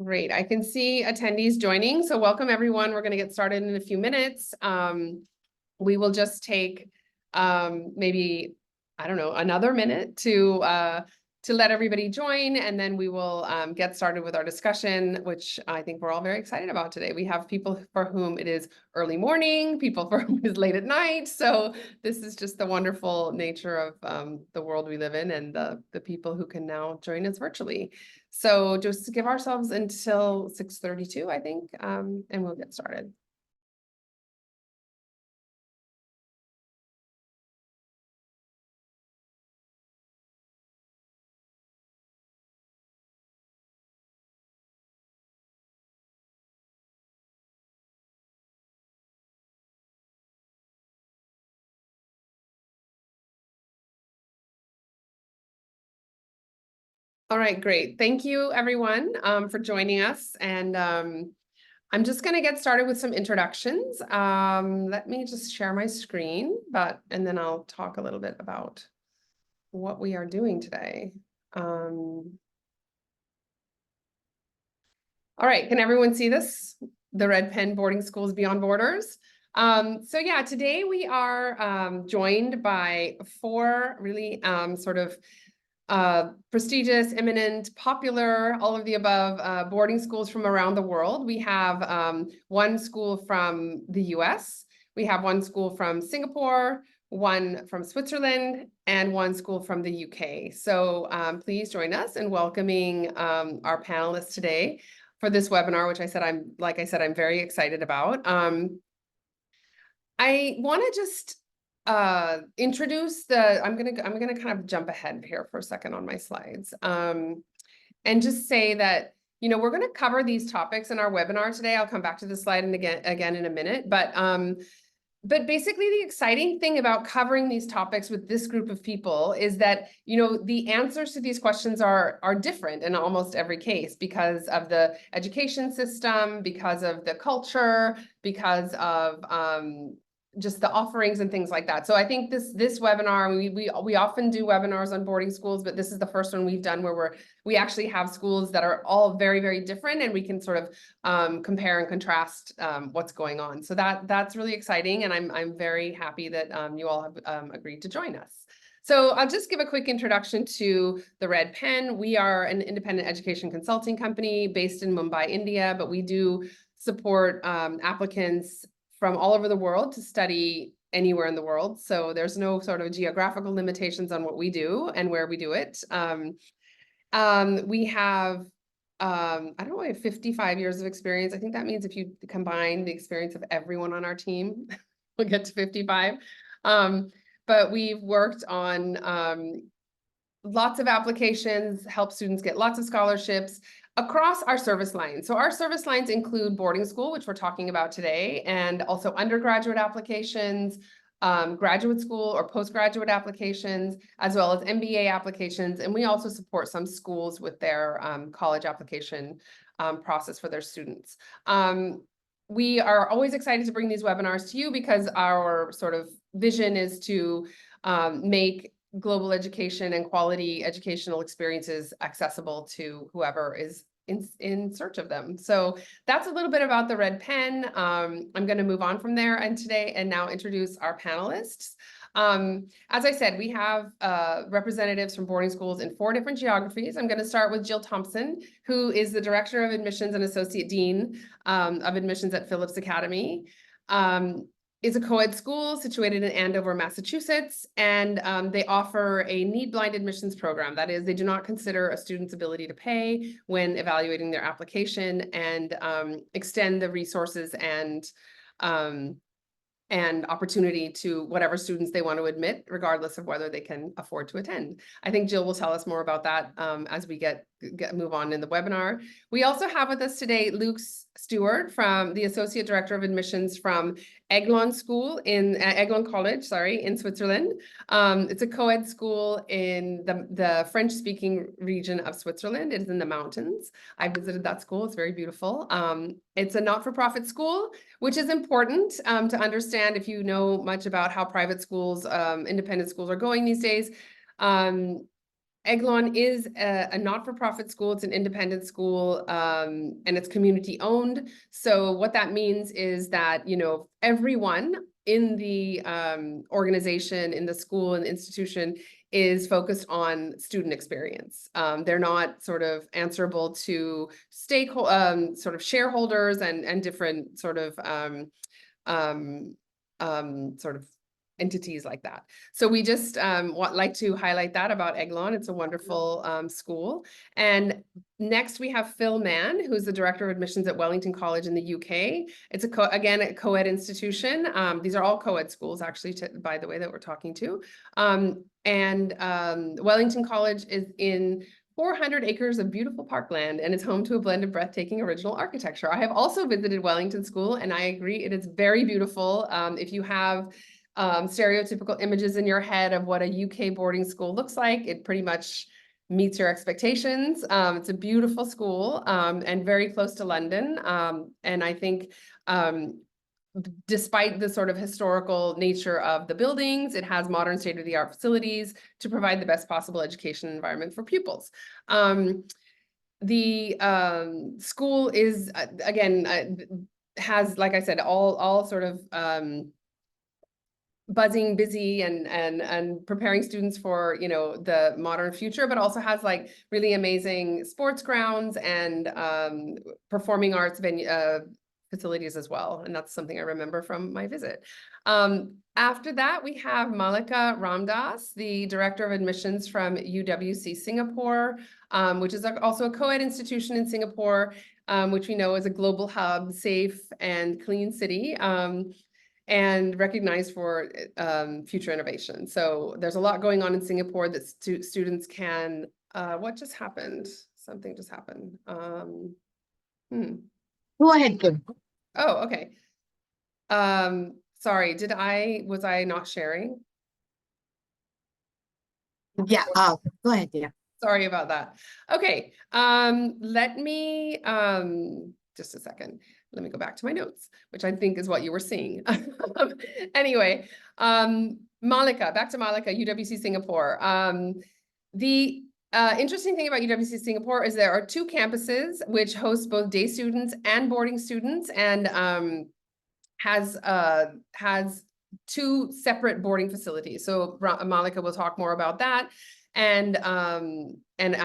Great. I can see attendees joining. So welcome everyone. We're going to get started in a few minutes. We will just take maybe, I don't know, another minute to let everybody join, and then we will get started with our discussion, which I think we're all very excited about today. We have people for whom it is early morning, people for whom it is late at night. So this is just the wonderful nature of the world we live in and the people who can now join us virtually. So just give ourselves until 6:32, I think, and we'll get started. All right, great. Thank you, everyone, for joining us. And I'm just going to get started with some introductions. Let me just share my screen, and then I'll talk a little bit about what we are doing today. All right, can everyone see this? The Red Pen Boarding Schools Beyond Borders. So yeah, today we are joined by four really sort of prestigious, eminent, popular, all of the above boarding schools from around the world. We have one school from the US, we have one school from Singapore, one from Switzerland, and one school from the UK. So please join us in welcoming our panelists today for this webinar, which I'm very excited about. I want to just introduce I'm gonna kind of jump ahead here for a second on my slides, and just say that we're going to cover these topics in our webinar today. I'll come back to this slide and again in a minute, but basically the exciting thing about covering these topics with this group of people is that the answers to these questions are different in almost every case because of the education system, because of the culture, because of just the offerings and things like that. So I think this webinar, we often do webinars on boarding schools, but this is the first one we've done where we actually have schools that are all very, very different, and we can sort of compare and contrast what's going on. So that's really exciting, and I'm very happy that you all have agreed to join us. So I'll just give a quick introduction to the Red Pen. We are an independent education consulting company based in Mumbai, India, but we do support applicants from all over the world to study anywhere in the world. So there's no sort of geographical limitations on what we do and where we do it. We have, I don't know, we have 55 years of experience. I think that means if you combine the experience of everyone on our team, we'll get to 55. But we've worked on lots of applications, help students get lots of scholarships across our service lines. So our service lines include boarding school, which we're talking about today, and also undergraduate applications, graduate school or postgraduate applications, as well as MBA applications. And we also support some schools with their college application process for their students. We are always excited to bring these webinars to you because our sort of vision is to make global education and quality educational experiences accessible to whoever is in search of them. So that's a little bit about the Red Pen. I'm going to move on from there and now introduce our panelists. As I said, we have representatives from boarding schools in 4 different geographies. I'm going to start with Jill Thompson, who is the Director of Admissions and Associate Dean of Admissions at Phillips Academy. Is a co-ed school situated in Andover, Massachusetts, and they offer a need-blind admissions program. That is, they do not consider a student's ability to pay when evaluating their application, and extend the resources and opportunity to whatever students they want to admit, regardless of whether they can afford to attend. I think Jill will tell us more about that as we move on in the webinar. We also have with us today Luke Stewart, from the Associate Director of Admissions from Eglon College, in Switzerland. It's a co-ed school in the French-speaking region of Switzerland. It is in the mountains. I visited that school. It's very beautiful. It's a not-for-profit school, which is important to understand if you know much about how private schools, independent schools are going these days. Eglon is a not-for-profit school. It's an independent school, and it's community owned. So what that means is that, you know, everyone in the organization, in the school and institution is focused on student experience. They're not sort of answerable to sort of shareholders and different sort of sort of entities like that. So we just like to highlight that about Eglon. It's a wonderful school. And next we have Phil Mann, who's the Director of Admissions at Wellington College in the UK. It's again, a co-ed institution. These are all co-ed schools, actually, by the way, that we're talking to. Wellington College is in 400 acres of beautiful parkland and is home to a blend of breathtaking original architecture. I have also visited Wellington School, and I agree, it is very beautiful. If you have stereotypical images in your head of what a UK boarding school looks like, it pretty much meets your expectations. It's a beautiful school and very close to London. And I think despite the sort of historical nature of the buildings, it has modern state-of-the-art facilities to provide the best possible education environment for pupils. The school is, again, has, like I said, all sort of buzzing, busy, and preparing students for, you know, the modern future, but also has like really amazing sports grounds and performing arts facilities as well. And that's something I remember from my visit. After that, we have Malika Ramdas, the Director of Admissions from UWC Singapore, which is also a co-ed institution in Singapore, which we know is a global hub, safe and clean city. And recognized for future innovation. So there's a lot going on in Singapore that students can, what just happened? Something just happened. Go ahead, Kim. Oh, okay. Sorry, was I not sharing? Yeah, go ahead, yeah. Sorry about that. Okay, let me, just a second. Let me go back to my notes, which I think is what you were seeing. Anyway, Malika, back to Malika, UWC Singapore. The interesting thing about UWC Singapore is there are 2 campuses which host both day students and boarding students, and has 2 separate boarding facilities. So Malika will talk more about that, and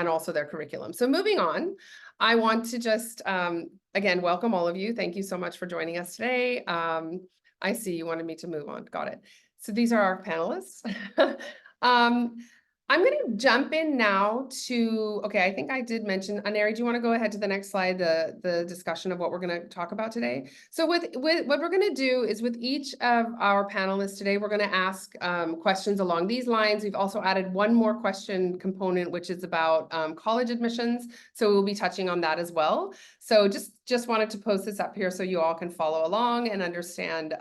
also their curriculum. So moving on, I want to just again welcome all of you. Thank you so much for joining us today. I see you wanted me to move on. Got it. So these are our panelists. I'm going to jump in now to, okay, I think I did mention, Aneri, do you want to go ahead to the next slide, the discussion of what we're going to talk about today? So with what we're going to do is with each of our panelists today, we're going to ask questions along these lines. We've also added one more question component, which is about college admissions. So we'll be touching on that as well. So just wanted to post this up here so you all can follow along and understand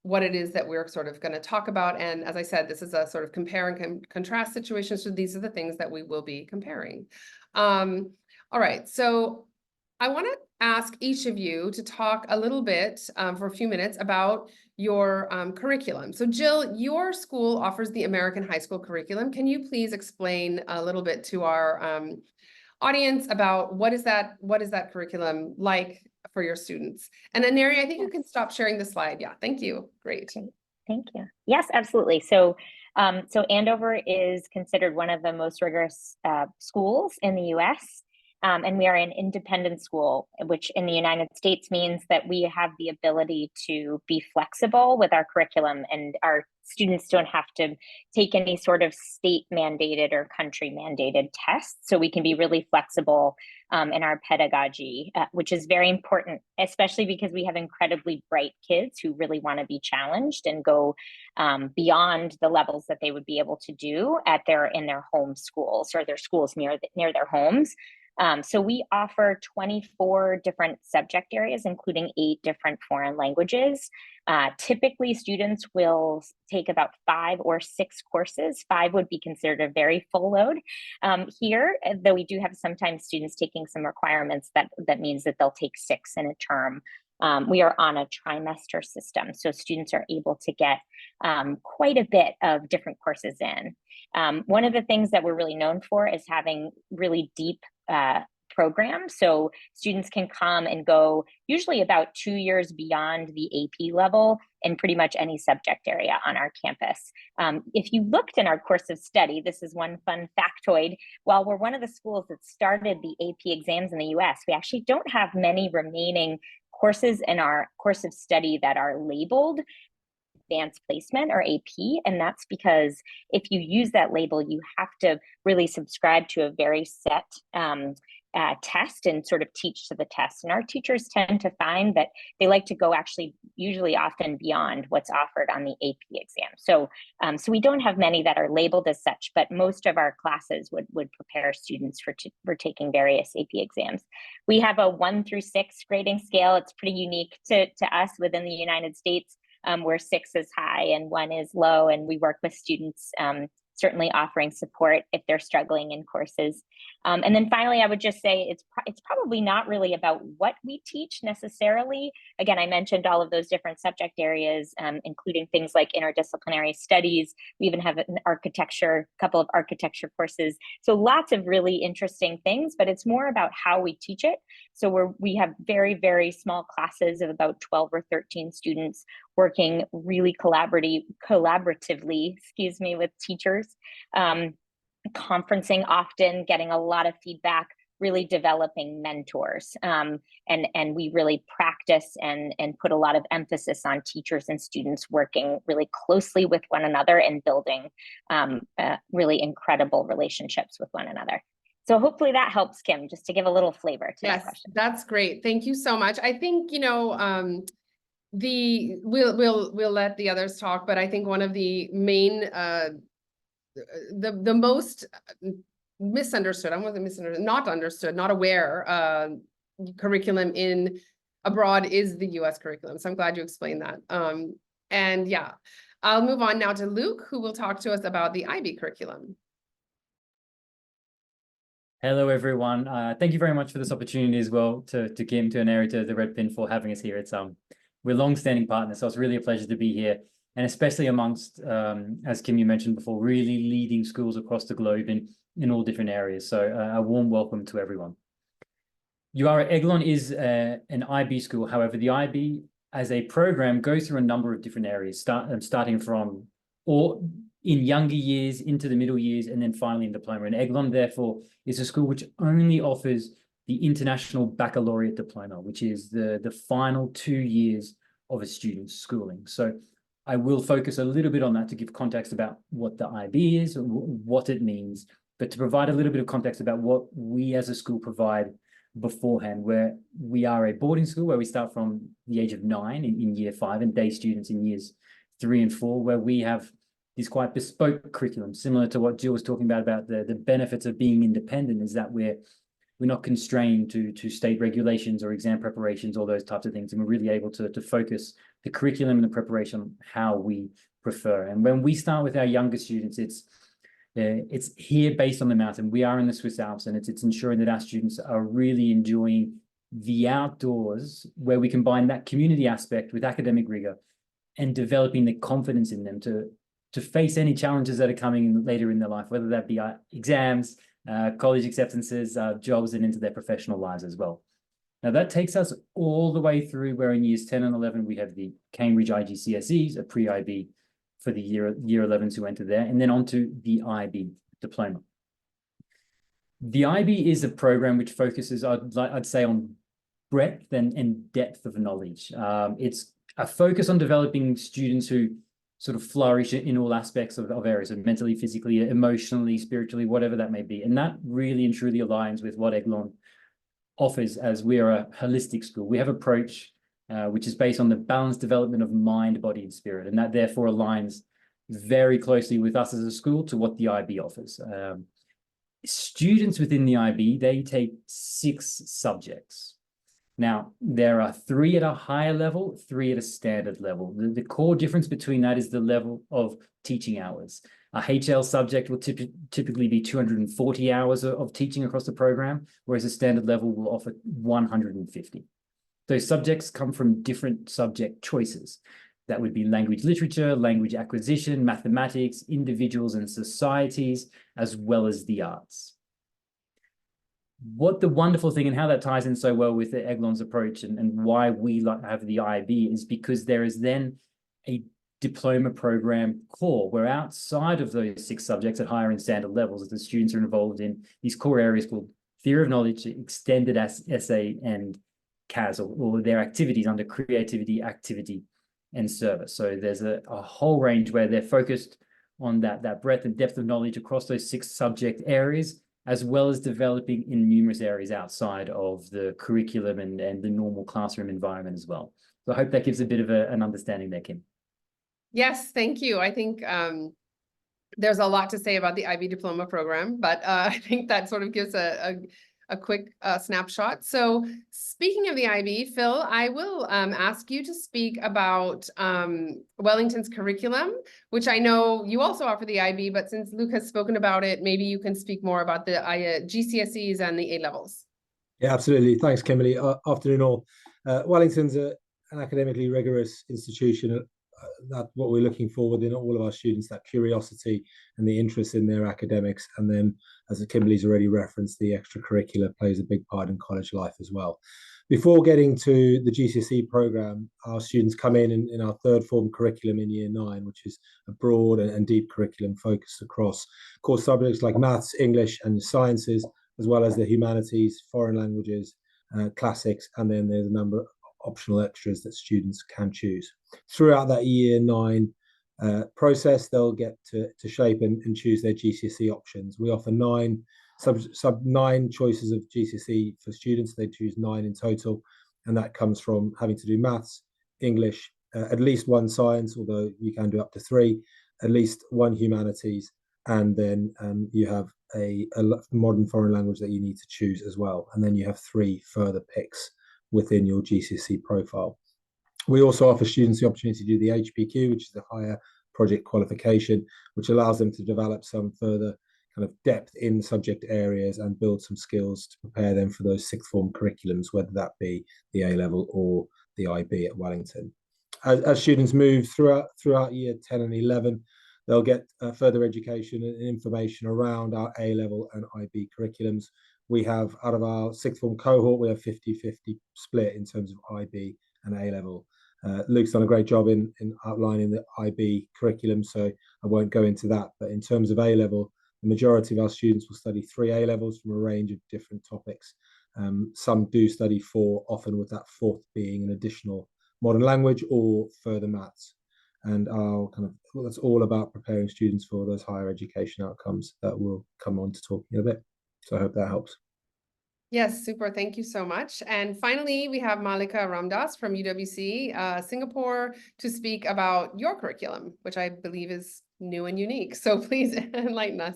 what it is that we're sort of going to talk about. And as I said, this is a sort of compare and contrast situation. So these are the things that we will be comparing. All right, so I want to ask each of you to talk a little bit for a few minutes about your curriculum. So Jill, your school offers the American high school curriculum. Can you please explain a little bit to our audience about what is that curriculum like for your students? And Aneri, I think you can stop sharing the slide. Yeah, thank you. Great. Thank you. Yes, absolutely. So Andover is considered one of the most rigorous schools in the US. And we are an independent school, which in the United States means that we have the ability to be flexible with our curriculum, and our students don't have to take any sort of state mandated or country mandated tests. So we can be really flexible in our pedagogy, which is very important, especially because we have incredibly bright kids who really want to be challenged and go beyond the levels that they would be able to do in their home schools or their schools near their homes. So we offer 24 different subject areas, including 8 different foreign languages. Typically, students will take about 5 or 6 courses. 5 would be considered a very full load here, though we do have sometimes students taking some requirements that means that they'll take 6 in a term. We are on a trimester system, so students are able to get quite a bit of different courses in. One of the things that we're really known for is having really deep programs. So students can come and go usually about 2 years beyond the AP level in pretty much any subject area on our campus. If you looked in our course of study, this is one fun factoid. While we're one of the schools that started the AP exams in the US, we actually don't have many remaining courses in our course of study that are labeled advanced placement or AP. And that's because if you use that label, you have to really subscribe to a very set test and sort of teach to the test. And our teachers tend to find that they like to go actually usually often beyond what's offered on the AP exam. So we don't have many that are labeled as such, but most of our classes would prepare students for taking various AP exams. We have a 1 through 6 grading scale. It's pretty unique to us within the United States, where 6 is high and 1 is low. And we work with students certainly offering support if they're struggling in courses. And then finally, I would just say it's probably not really about what we teach necessarily. Again, I mentioned all of those different subject areas, including things like interdisciplinary studies. We even have an couple of architecture courses. So lots of really interesting things, but it's more about how we teach it. So we have very, very small classes of about 12 or 13 students working really collaboratively, with teachers, conferencing often, getting a lot of feedback, really developing mentors. And we really practice and put a lot of emphasis on teachers and students working really closely with one another and building really incredible relationships with one another. So hopefully that helps, Kim, just to give a little flavor to that question. That's great. Thank you so much. I think, we'll let the others talk, but I think one of the main, the most misunderstood, not aware curriculum in abroad is the US curriculum. So I'm glad you explained that. And yeah, I'll move on now to Luke, who will talk to us about the IB curriculum. Hello, everyone. Thank you very much for this opportunity as well to Kim, to Aneri, to the Red Pin for having us here. It's we're long-standing partners, so it's really a pleasure to be here, and especially amongst, as Kim, you mentioned before, really leading schools across the globe in all different areas. So a warm welcome to everyone. You are Eglon is an IB school. However, the IB as a program goes through a number of different areas, starting from in younger years, into the middle years, and then finally in diploma. And Eglon, therefore, is a school which only offers the International Baccalaureate Diploma, which is the final 2 years of a student's schooling. So I will focus a little bit on that to give context about what the IB is, what it means, but to provide a little bit of context about what we as a school provide beforehand, where we are a boarding school where we start from the age of 9 in year 5 and day students in years 3 and 4, where we have this quite bespoke curriculum, similar to what Jill was talking about the benefits of being independent, is that we're not constrained to state regulations or exam preparations, all those types of things. And we're really able to focus the curriculum and the preparation on how we prefer. And when we start with our younger students, it's here based on the mountain. We are in the Swiss Alps, and it's ensuring that our students are really enjoying the outdoors, where we combine that community aspect with academic rigor and developing the confidence in them to face any challenges that are coming later in their life, whether that be exams, college acceptances, jobs, and into their professional lives as well. Now that takes us all the way through where in years 10 and 11, we have the Cambridge IGCSEs, a pre-IB for the year 11s who enter there, and then onto the IB diploma. The IB is a program which focuses, I'd say, on breadth and depth of knowledge. It's a focus on developing students who sort of flourish in all aspects of areas, of mentally, physically, emotionally, spiritually, whatever that may be. And that really and truly aligns with what Eglon offers, as we are a holistic school. We have an approach which is based on the balanced development of mind, body, and spirit. And that therefore aligns very closely with us as a school to what the IB offers. Students within the IB, they take 6 subjects. Now, there are 3 at a higher level, 3 at a standard level. The core difference between that is the level of teaching hours. A HL subject will typically be 240 hours of teaching across the program, whereas a standard level will offer 150. Those subjects come from different subject choices. That would be language literature, language acquisition, mathematics, individuals and societies, as well as the arts. What the wonderful thing and how that ties in so well with the Eglon's approach and why we have the IB is because there is then a diploma program core where outside of those 6 subjects at higher and standard levels, the students are involved in these core areas called theory of knowledge, extended essay, and CAS, or their activities under creativity, activity, and service. So there's a whole range where they're focused on that breadth and depth of knowledge across those 6 subject areas, as well as developing in numerous areas outside of the curriculum and the normal classroom environment as well. So I hope that gives a bit of an understanding there, Kim. Yes, thank you. I think there's a lot to say about the IB diploma program, but I think that sort of gives a quick snapshot. So speaking of the IB, Phil, I will ask you to speak about Wellington's curriculum, which I know you also offer the IB, but since Luke has spoken about it, maybe you can speak more about the GCSEs and the A-levels. Yeah, absolutely. Thanks, Kimberly. Afternoon all. Wellington's an academically rigorous institution. That's what we're looking for within all of our students, that curiosity and the interest in their academics. And then, as Kimberly's already referenced, the extracurricular plays a big part in college life as well. Before getting to the GCSE program, our students come in our 3rd form curriculum in year 9, which is a broad and deep curriculum focused across core subjects like maths, English, and sciences, as well as the humanities, foreign languages, classics, and then there's a number of optional extras that students can choose. Throughout that year 9 process, they'll get to shape and choose their GCSE options. We offer 9 choices of GCSE for students. They choose 9 in total, and that comes from having to do maths, English, at least 1 science, although you can do up to 3, at least 1 humanities, and then you have a modern foreign language that you need to choose as well. And then you have 3 further picks within your GCSE profile. We also offer students the opportunity to do the HPQ, which is the higher project qualification, which allows them to develop some further kind of depth in subject areas and build some skills to prepare them for those 6th form curriculums, whether that be the A-level or the IB at Wellington. As students move throughout year 10 and 11, they'll get further education and information around our A-level and IB curriculums. We have, out of our 6th form cohort, we have 50-50 split in terms of IB and A-level. Luke's done a great job in outlining the IB curriculum, so I won't go into that. But in terms of A-level, the majority of our students will study 3 A-levels from a range of different topics. Some do study 4, often with that 4th being an additional modern language or further maths. And that's all about preparing students for those higher education outcomes that we'll come on to talk in a bit. So I hope that helps. Yes, super. Thank you so much. And finally, we have Malika Ramdas from UWC Singapore to speak about your curriculum, which I believe is new and unique. So please enlighten us.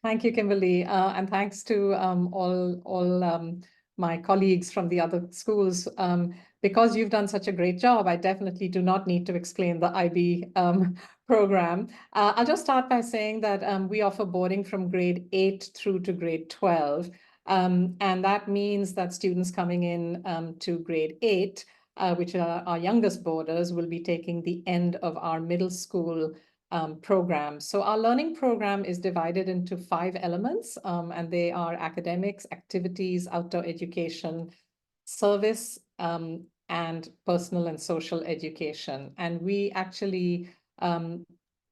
Thank you, Kimberly. And thanks to all my colleagues from the other schools. Because you've done such a great job, I definitely do not need to explain the IB program. I'll just start by saying that we offer boarding from grade 8 through to grade 12. And that means that students coming in to grade 8, which are our youngest boarders, will be taking the end of our middle school program. So our learning program is divided into 5 elements, and they are academics, activities, outdoor education, service, and personal and social education. And we actually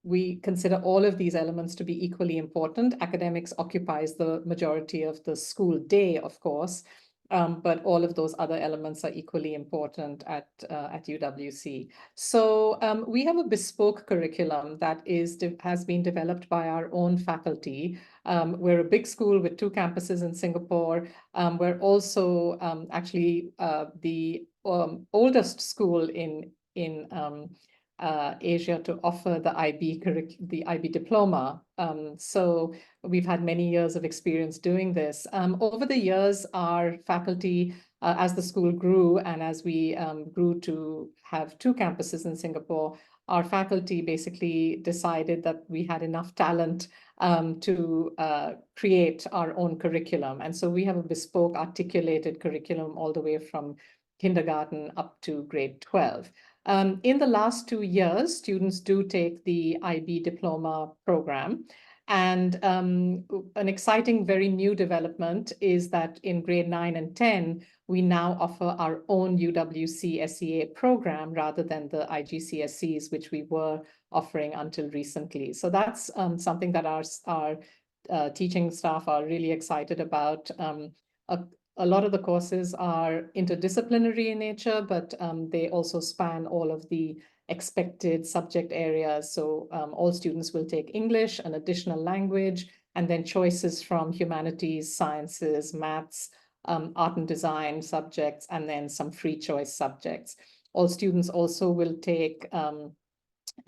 we consider all of these elements to be equally important. Academics occupies the majority of the school day, of course, but all of those other elements are equally important at UWC. So we have a bespoke curriculum that has been developed by our own faculty. We're a big school with 2 campuses in Singapore. We're also actually the oldest school in Asia to offer the IB diploma. So we've had many years of experience doing this. Over the years, our faculty, as the school grew and as we grew to have 2 campuses in Singapore, our faculty basically decided that we had enough talent to create our own curriculum. And so we have a bespoke articulated curriculum all the way from kindergarten up to grade 12. In the last 2 years, students do take the IB diploma program. And an exciting, very new development is that in grade 9 and 10, we now offer our own UWC SEA program rather than the IGCSEs, which we were offering until recently. So that's something that our teaching staff are really excited about. A lot of the courses are interdisciplinary in nature, but they also span all of the expected subject areas. So all students will take English, an additional language, and then choices from humanities, sciences, maths, art and design subjects, and then some free choice subjects. All students also will take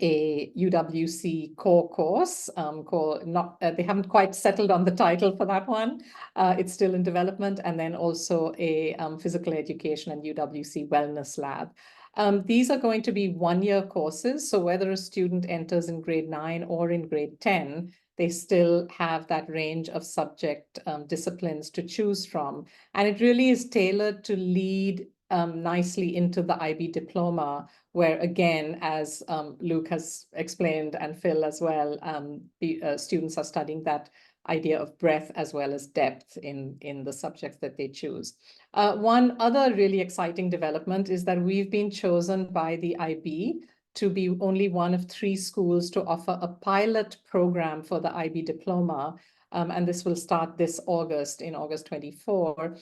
a UWC core course they haven't quite settled on the title for that one. It's still in development, and then also a physical education and UWC wellness lab. These are going to be 1-year courses. So whether a student enters in grade 9 or in grade 10, they still have that range of subject disciplines to choose from. And it really is tailored to lead nicely into the IB diploma, where again, as Luke has explained and Phil as well, the students are studying that idea of breadth as well as depth in the subjects that they choose. One other really exciting development is that we've been chosen by the IB to be only one of 3 schools to offer a pilot program for the IB diploma. And this will start this August, in August 24,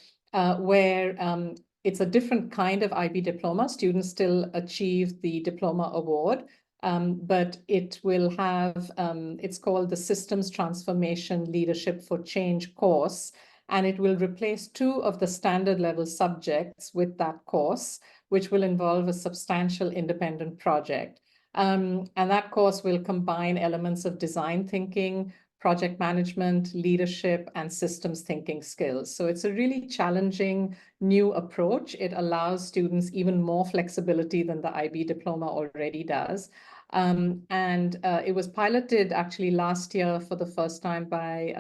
where it's a different kind of IB diploma. Students still achieve the diploma award, but it will have, it's called the Systems Transformation Leadership for Change course, and it will replace 2 of the standard level subjects with that course, which will involve a substantial independent project. And that course will combine elements of design thinking, project management, leadership, and systems thinking skills. So it's a really challenging new approach. It allows students even more flexibility than the IB diploma already does. It was piloted actually last year for the first time by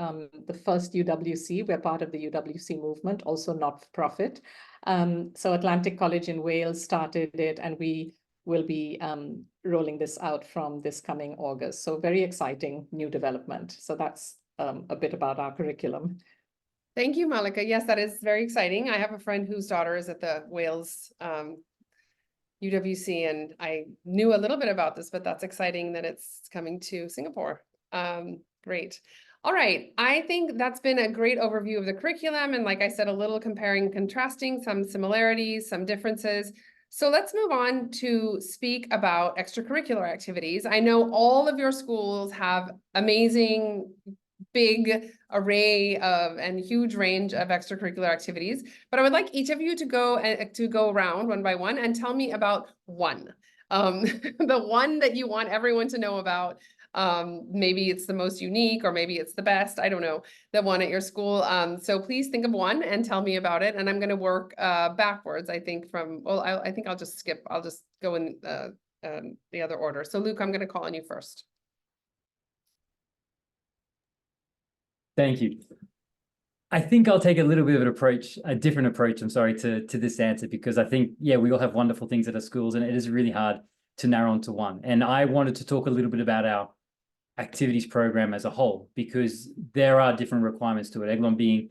the first UWC. We're part of the UWC movement, also not for profit. So Atlantic College in Wales started it, and we will be rolling this out from this coming August. So very exciting new development. So that's a bit about our curriculum. Thank you, Malika. Yes, that is very exciting. I have a friend whose daughter is at the Wales UWC, and I knew a little bit about this, but that's exciting that it's coming to Singapore. Great. All right. I think that's been a great overview of the curriculum. And like I said, a little comparing, contrasting, some similarities, some differences. So let's move on to speak about extracurricular activities. I know all of your schools have amazing, big array of and huge range of extracurricular activities, but I would like each of you to go around one by one and tell me about one, the one that you want everyone to know about. Maybe it's the most unique, or maybe it's the best. I don't know, the one at your school. So please think of one and tell me about it. And I'm going to work backwards, I think, from, well, I think I'll just skip. I'll just go in the other order. So Luke, I'm going to call on you first. Thank you. I think I'll take a little bit of an approach, a different approach, I'm sorry, to this answer, because I think, yeah, we all have wonderful things at our schools, and it is really hard to narrow onto one. And I wanted to talk a little bit about our activities program as a whole, because there are different requirements to it. Eglon being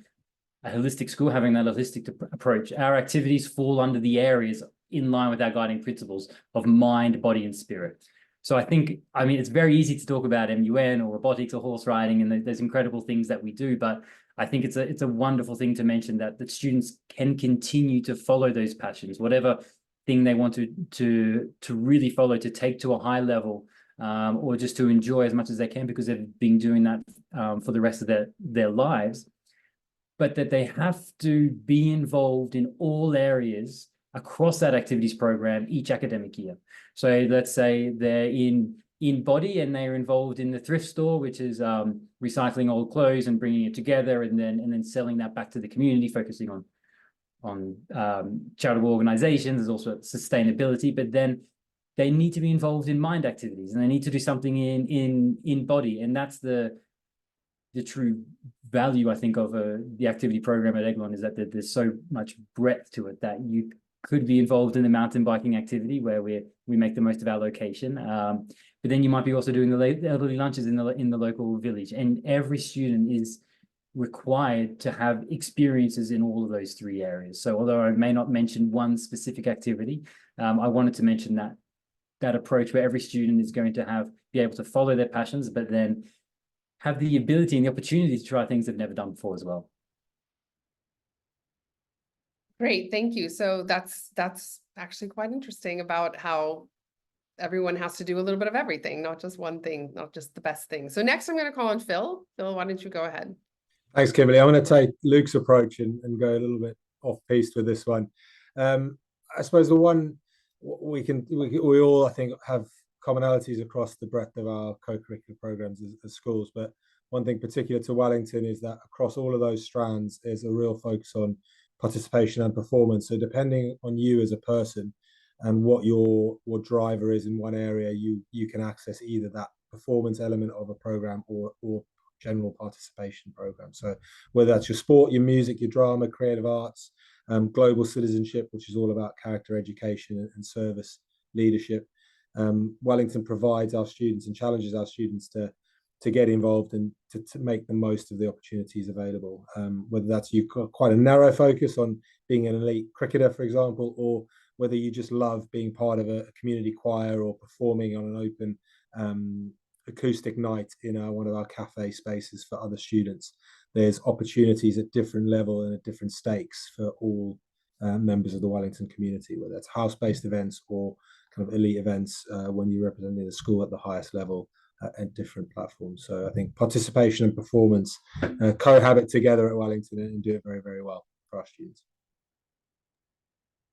a holistic school, having that holistic approach, our activities fall under the areas in line with our guiding principles of mind, body, and spirit. So I think, I mean, it's very easy to talk about MUN or robotics or horse riding, and there's incredible things that we do, but I think it's a wonderful thing to mention that students can continue to follow those passions, whatever thing they want to really follow, to take to a high level, or just to enjoy as much as they can, because they've been doing that for the rest of their lives. But that they have to be involved in all areas across that activities program each academic year. So let's say they're in body and they're involved in the thrift store, which is recycling old clothes and bringing it together, and then selling that back to the community, focusing on charitable organizations. There's also sustainability, but then they need to be involved in mind activities, and they need to do something in body, and that's the true value, I think, of the activity program at Eglon, is that there's so much breadth to it that you could be involved in the mountain biking activity where we make the most of our location. But then you might be also doing the elderly lunches in the local village, and every student is required to have experiences in all of those three areas. So although I may not mention one specific activity, I wanted to mention that approach where every student is going to be able to follow their passions, but then have the ability and the opportunity to try things they've never done before as well. Great, thank you. So that's actually quite interesting about how everyone has to do a little bit of everything, not just one thing, not just the best thing. So next I'm going to call on Phil. Phil, why don't you go ahead? Thanks, Kimberly. I'm going to take Luke's approach and go a little bit off piste with this one. I suppose the one we all, I think, have commonalities across the breadth of our co-curricular programs as schools, but one thing particular to Wellington is that across all of those strands, there's a real focus on participation and performance. So depending on you as a person and what your driver is in one area, you can access either that performance element of a program or general participation program. So whether that's your sport, your music, your drama, creative arts, global citizenship, which is all about character education and service leadership, Wellington provides our students and challenges our students to get involved and to make the most of the opportunities available. Whether that's you've got quite a narrow focus on being an elite cricketer, for example, or whether you just love being part of a community choir or performing on an open acoustic night in one of our cafe spaces for other students. There's opportunities at different level and at different stakes for all members of the Wellington community, whether it's house-based events or kind of elite events when you represent the school at the highest level at different platforms. So I think participation and performance cohabit together at Wellington and do it very, very well for our students.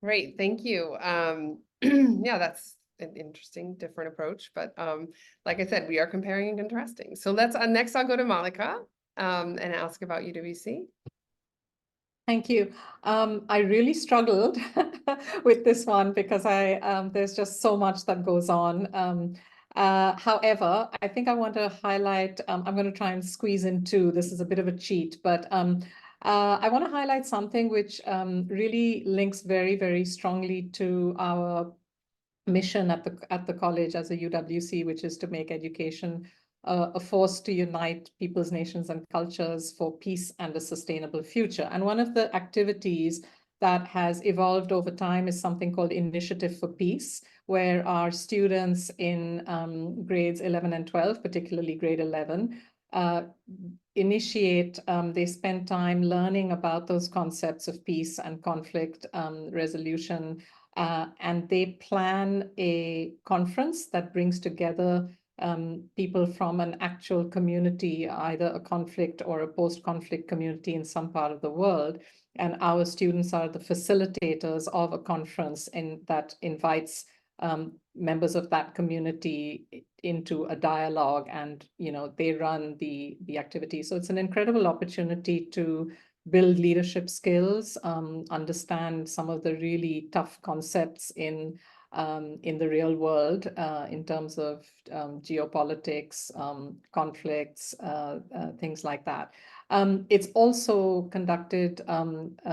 Great, thank you. Yeah, that's an interesting, different approach, but like I said, we are comparing and contrasting. So let's next I'll go to Malika and ask about UWC. Thank you. I really struggled with this one because there's just so much that goes on. However, I think I want to highlight, I'm going to try and squeeze in two. This is a bit of a cheat, but I want to highlight something which really links very, very strongly to our mission at the college as a UWC, which is to make education a force to unite peoples, nations, and cultures for peace and a sustainable future. And one of the activities that has evolved over time is something called Initiative for Peace, where our students in grades 11 and 12, particularly grade 11, they spend time learning about those concepts of peace and conflict resolution, and they plan a conference that brings together people from an actual community, either a conflict or a post-conflict community in some part of the world. And our students are the facilitators of a conference that invites members of that community into a dialogue, and they run the activity. So it's an incredible opportunity to build leadership skills, understand some of the really tough concepts in the real world in terms of geopolitics, conflicts, things like that. It's also conducted,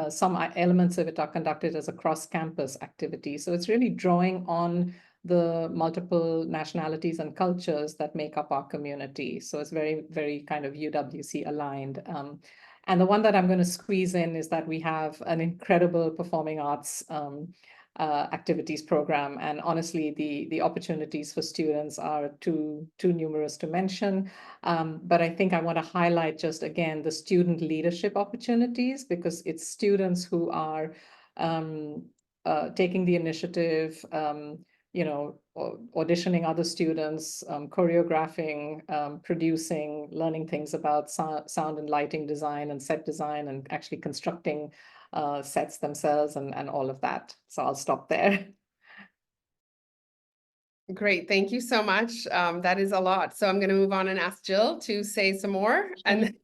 some elements of it are conducted as a cross-campus activity. So it's really drawing on the multiple nationalities and cultures that make up our community. So it's very, very kind of UWC aligned. And the one that I'm going to squeeze in is that we have an incredible performing arts activities program. And honestly, the opportunities for students are too numerous to mention. But I think I want to highlight just again the student leadership opportunities, because it's students who are taking the initiative, auditioning other students, choreographing, producing, learning things about sound and lighting design and set design, and actually constructing sets themselves and all of that. So I'll stop there. Great, thank you so much. That is a lot. So I'm going to move on and ask Jill to say some more. And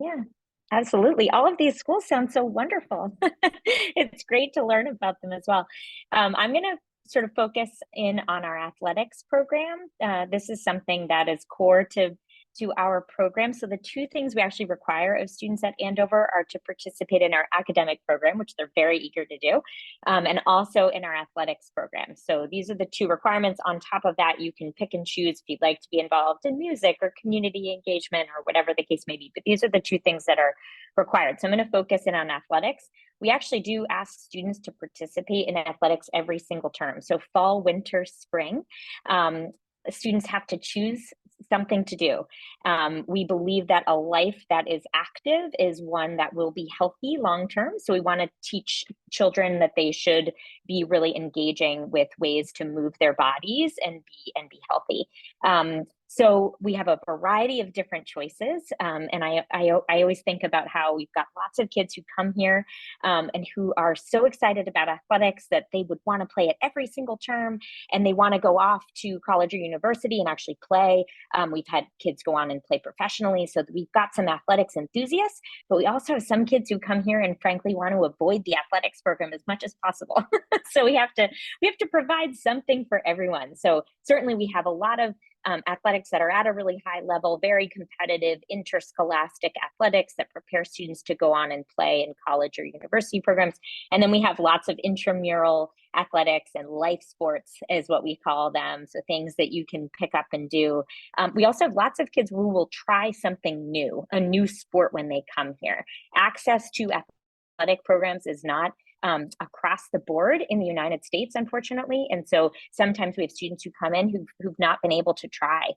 yeah, absolutely. All of these schools sound so wonderful. It's great to learn about them as well. I'm going to sort of focus in on our athletics program. This is something that is core to to our program. So the two things we actually require of students at Andover are to participate in our academic program, which they're very eager to do, and also in our athletics program. So these are the two requirements. On top of that, you can pick and choose if you'd like to be involved in music or community engagement or whatever the case may be. But these are the two things that are required. So I'm going to focus in on athletics. We actually do ask students to participate in athletics every single term. So fall, winter, spring. Students have to choose something to do. We believe that a life that is active is one that will be healthy long-term. So we want to teach children that they should be really engaging with ways to move their bodies and be healthy. So we have a variety of different choices. And I always think about how we've got lots of kids who come here and who are so excited about athletics that they would want to play it every single term, and they want to go off to college or university and actually play. We've had kids go on and play professionally. So we've got some athletics enthusiasts, but we also have some kids who come here and frankly want to avoid the athletics program as much as possible. So we have to provide something for everyone. So certainly we have a lot of athletics that are at a really high level, very competitive interscholastic athletics that prepare students to go on and play in college or university programs. And then we have lots of intramural athletics and life sports is what we call them. So things that you can pick up and do. We also have lots of kids who will try something new, a new sport when they come here. Access to athletic programs is not across the board in the United States, unfortunately. And so sometimes we have students who come in who've not been able to try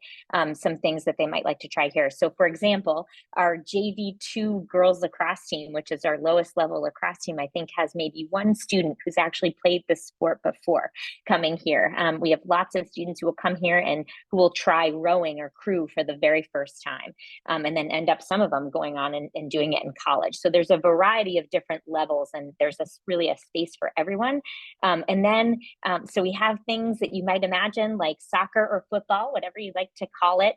some things that they might like to try here. So for example, our JV2 girls lacrosse team, which is our lowest level lacrosse team, I think has maybe one student who's actually played this sport before coming here. We have lots of students who will come here and who will try rowing or crew for the very first time, and then end up, some of them, going on and doing it in college. So there's a variety of different levels, and there's really a space for everyone. And then, so we have things that you might imagine like soccer or football, whatever you like to call it,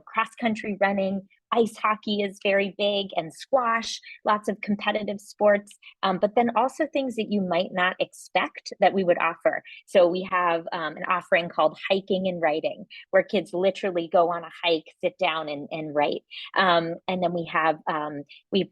cross-country running, ice hockey is very big, and squash, lots of competitive sports, but then also things that you might not expect that we would offer. So we have an offering called hiking and writing, where kids literally go on a hike, sit down and write. And then we have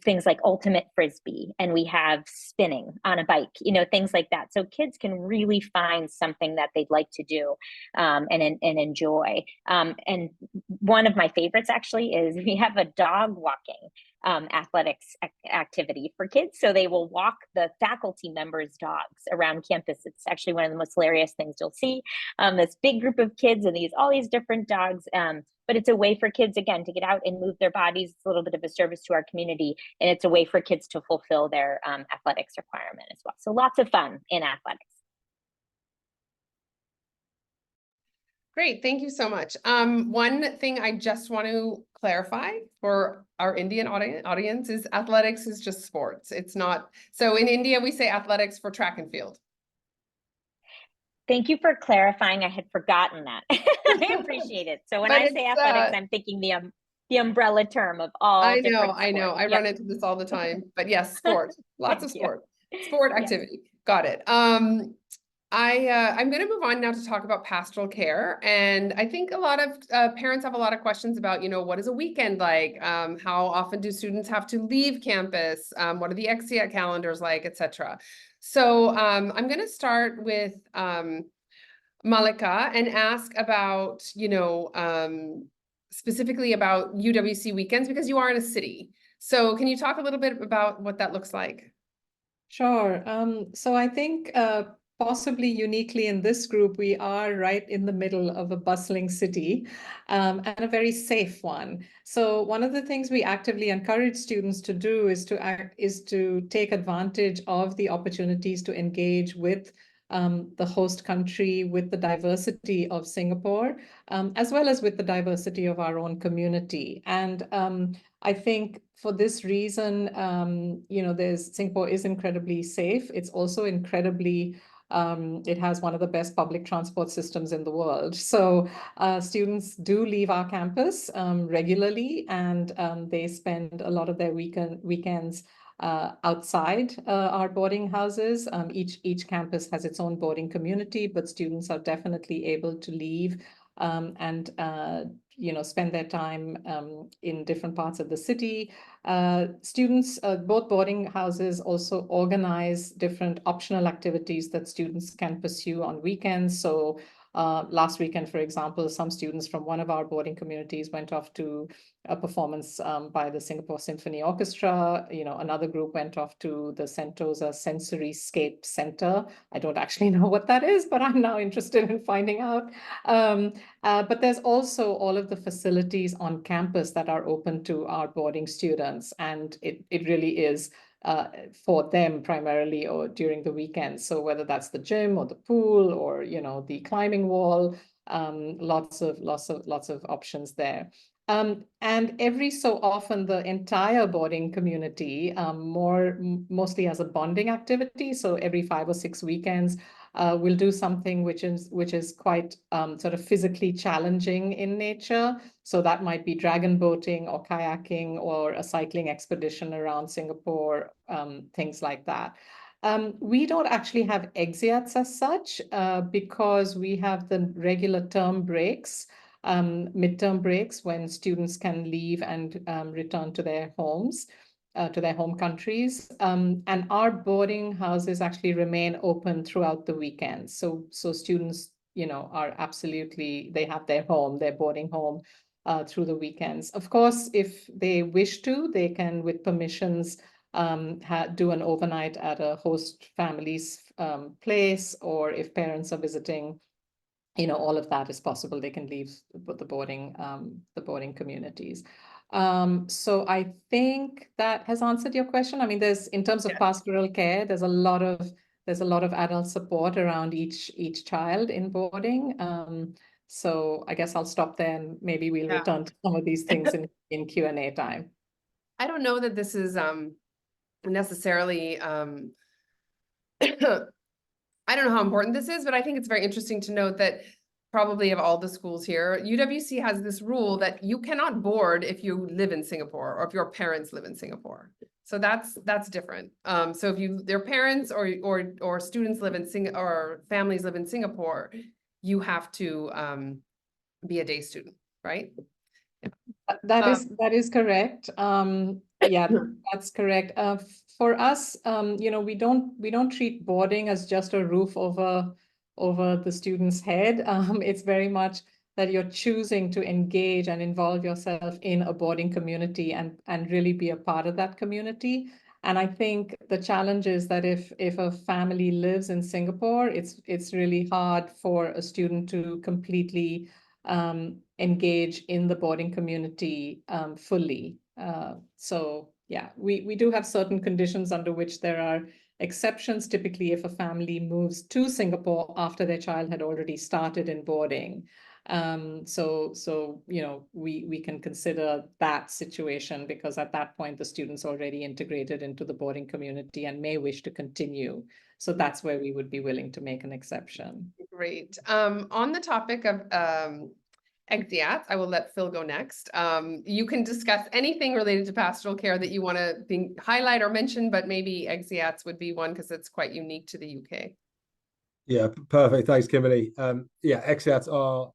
things like ultimate frisbee, and we have spinning on a bike, things like that. So kids can really find something that they'd like to do and enjoy. And one of my favorites actually is we have a dog walking athletics activity for kids. So they will walk the faculty members' dogs around campus. It's actually one of the most hilarious things you'll see. This big group of kids and all these different dogs. But it's a way for kids, again, to get out and move their bodies. It's a little bit of a service to our community, and it's a way for kids to fulfill their athletics requirement as well. So lots of fun in athletics. Great, thank you so much. One thing I just want to clarify for our Indian audience is athletics is just sports. It's not, so in India, we say athletics for track and field. Thank you for clarifying. I had forgotten that. I appreciate it. So when I say athletics, I'm thinking the umbrella term of all different sports. I know. I run into this all the time, but yes, sport, lots of sport activity. Yes. Got it. I'm going to move on now to talk about pastoral care. And I think a lot of parents have a lot of questions about, what is a weekend like? How often do students have to leave campus? What are the XCAT calendars like, etc. So I'm going to start with Malika and ask about, specifically about UWC weekends, because you are in a city. So can you talk a little bit about what that looks like? Sure. So I think possibly uniquely in this group, we are right in the middle of a bustling city and a very safe one. So one of the things we actively encourage students to do is to take advantage of the opportunities to engage with the host country, with the diversity of Singapore, as well as with the diversity of our own community. And I think for this reason, Singapore is incredibly safe. It's also incredibly it has one of the best public transport systems in the world. So students do leave our campus regularly, and they spend a lot of their weekends outside our boarding houses. Each campus has its own boarding community, but students are definitely able to leave and spend their time in different parts of the city. Students, both boarding houses also organize different optional activities that students can pursue on weekends. So last weekend, for example, some students from one of our boarding communities went off to a performance by the Singapore Symphony Orchestra. Another group went off to the Sentosa Sensoryscape Center. I don't actually know what that is, but I'm now interested in finding out. But there's also all of the facilities on campus that are open to our boarding students, and it really is for them primarily or during the weekends. So whether that's the gym or the pool or the climbing wall, lots of options there. And every so often, the entire boarding community, mostly as a bonding activity. So every 5 or 6 weekends, we'll do something which is quite sort of physically challenging in nature. So that might be dragon boating or kayaking or a cycling expedition around Singapore, things like that. We don't actually have exeats as such because we have the regular term breaks, midterm breaks when students can leave and return to their homes. To their home countries. And our boarding houses actually remain open throughout the weekend. So students, are absolutely, they have their boarding home through the weekends. Of course, if they wish to, they can, with permissions, do an overnight at a host family's place, or if parents are visiting, all of that is possible. They can leave the boarding communities. So I think that has answered your question. I mean, in terms of pastoral care, there's a lot of adult support around each child in boarding. So I guess I'll stop there, and maybe we'll return to some of these things in Q&A time. I don't know that this is necessarily I don't know how important this is, but I think it's very interesting to note that probably of all the schools here, UWC has this rule that you cannot board if you live in Singapore or if your parents live in Singapore. So that's different. So if their parents or students live in or families live in Singapore, you have to be a day student, right? That is correct. Yeah, that's correct. For us, we don't treat boarding as just a roof over the student's head. It's very much that you're choosing to engage and involve yourself in a boarding community and really be a part of that community. And I think the challenge is that if a family lives in Singapore, it's really hard for a student to completely engage in the boarding community fully. So yeah, we do have certain conditions under which there are exceptions, typically if a family moves to Singapore after their child had already started in boarding. So we can consider that situation because at that point the student's already integrated into the boarding community and may wish to continue. So that's where we would be willing to make an exception. Great. On the topic of exeats, I will let Phil go next. You can discuss anything related to pastoral care that you want to highlight or mention, but maybe exeats would be one because it's quite unique to the UK. Yeah, perfect. Thanks, Kimberly. Exeats are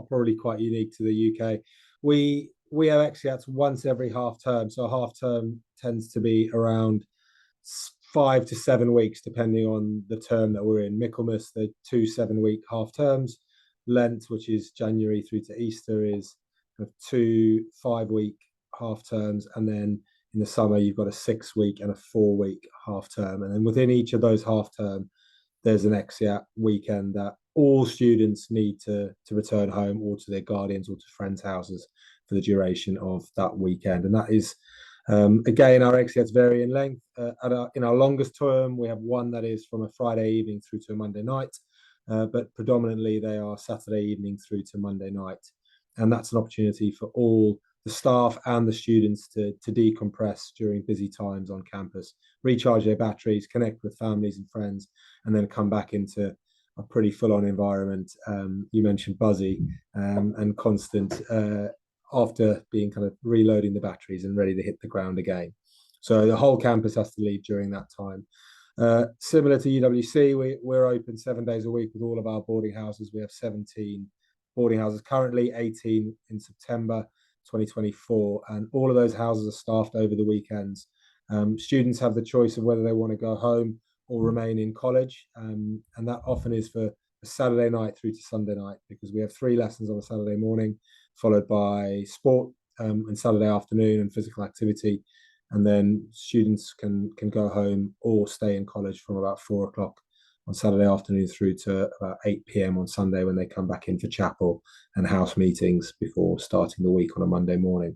probably quite unique to the UK. We have exeats once every half term. So a half term tends to be around 5 to 7 weeks, depending on the term that we're in. Michaelmas, the 2 7-week half terms. Lent, which is January through to Easter, is 2 5-week half terms. And then in the summer, you've got a 6-week and a 4-week half term. And then within each of those half term, there's an exeat weekend that all students need to return home or to their guardians or to friends' houses for the duration of that weekend. And that is, again, our exeats vary in length. In our longest term, we have one that is from a Friday evening through to a Monday night, but predominantly they are Saturday evening through to Monday night. And that's an opportunity for all the staff and the students to decompress during busy times on campus, recharge their batteries, connect with families and friends, and then come back into a pretty full-on environment. You mentioned buzzy and constant after being kind of reloading the batteries and ready to hit the ground again. So the whole campus has to leave during that time. Similar to UWC, we're open 7 days a week with all of our boarding houses. We have 17 boarding houses currently, 18 in September 2024, and all of those houses are staffed over the weekends. Students have the choice of whether they want to go home or remain in college, and that often is for Saturday night through to Sunday night, because we have 3 lessons on a Saturday morning, followed by sport and Saturday afternoon and physical activity, and then students can go home or stay in college from about 4 o'clock on Saturday afternoon through to about 8 p.m. on Sunday, when they come back in for chapel and house meetings before starting the week on a Monday morning.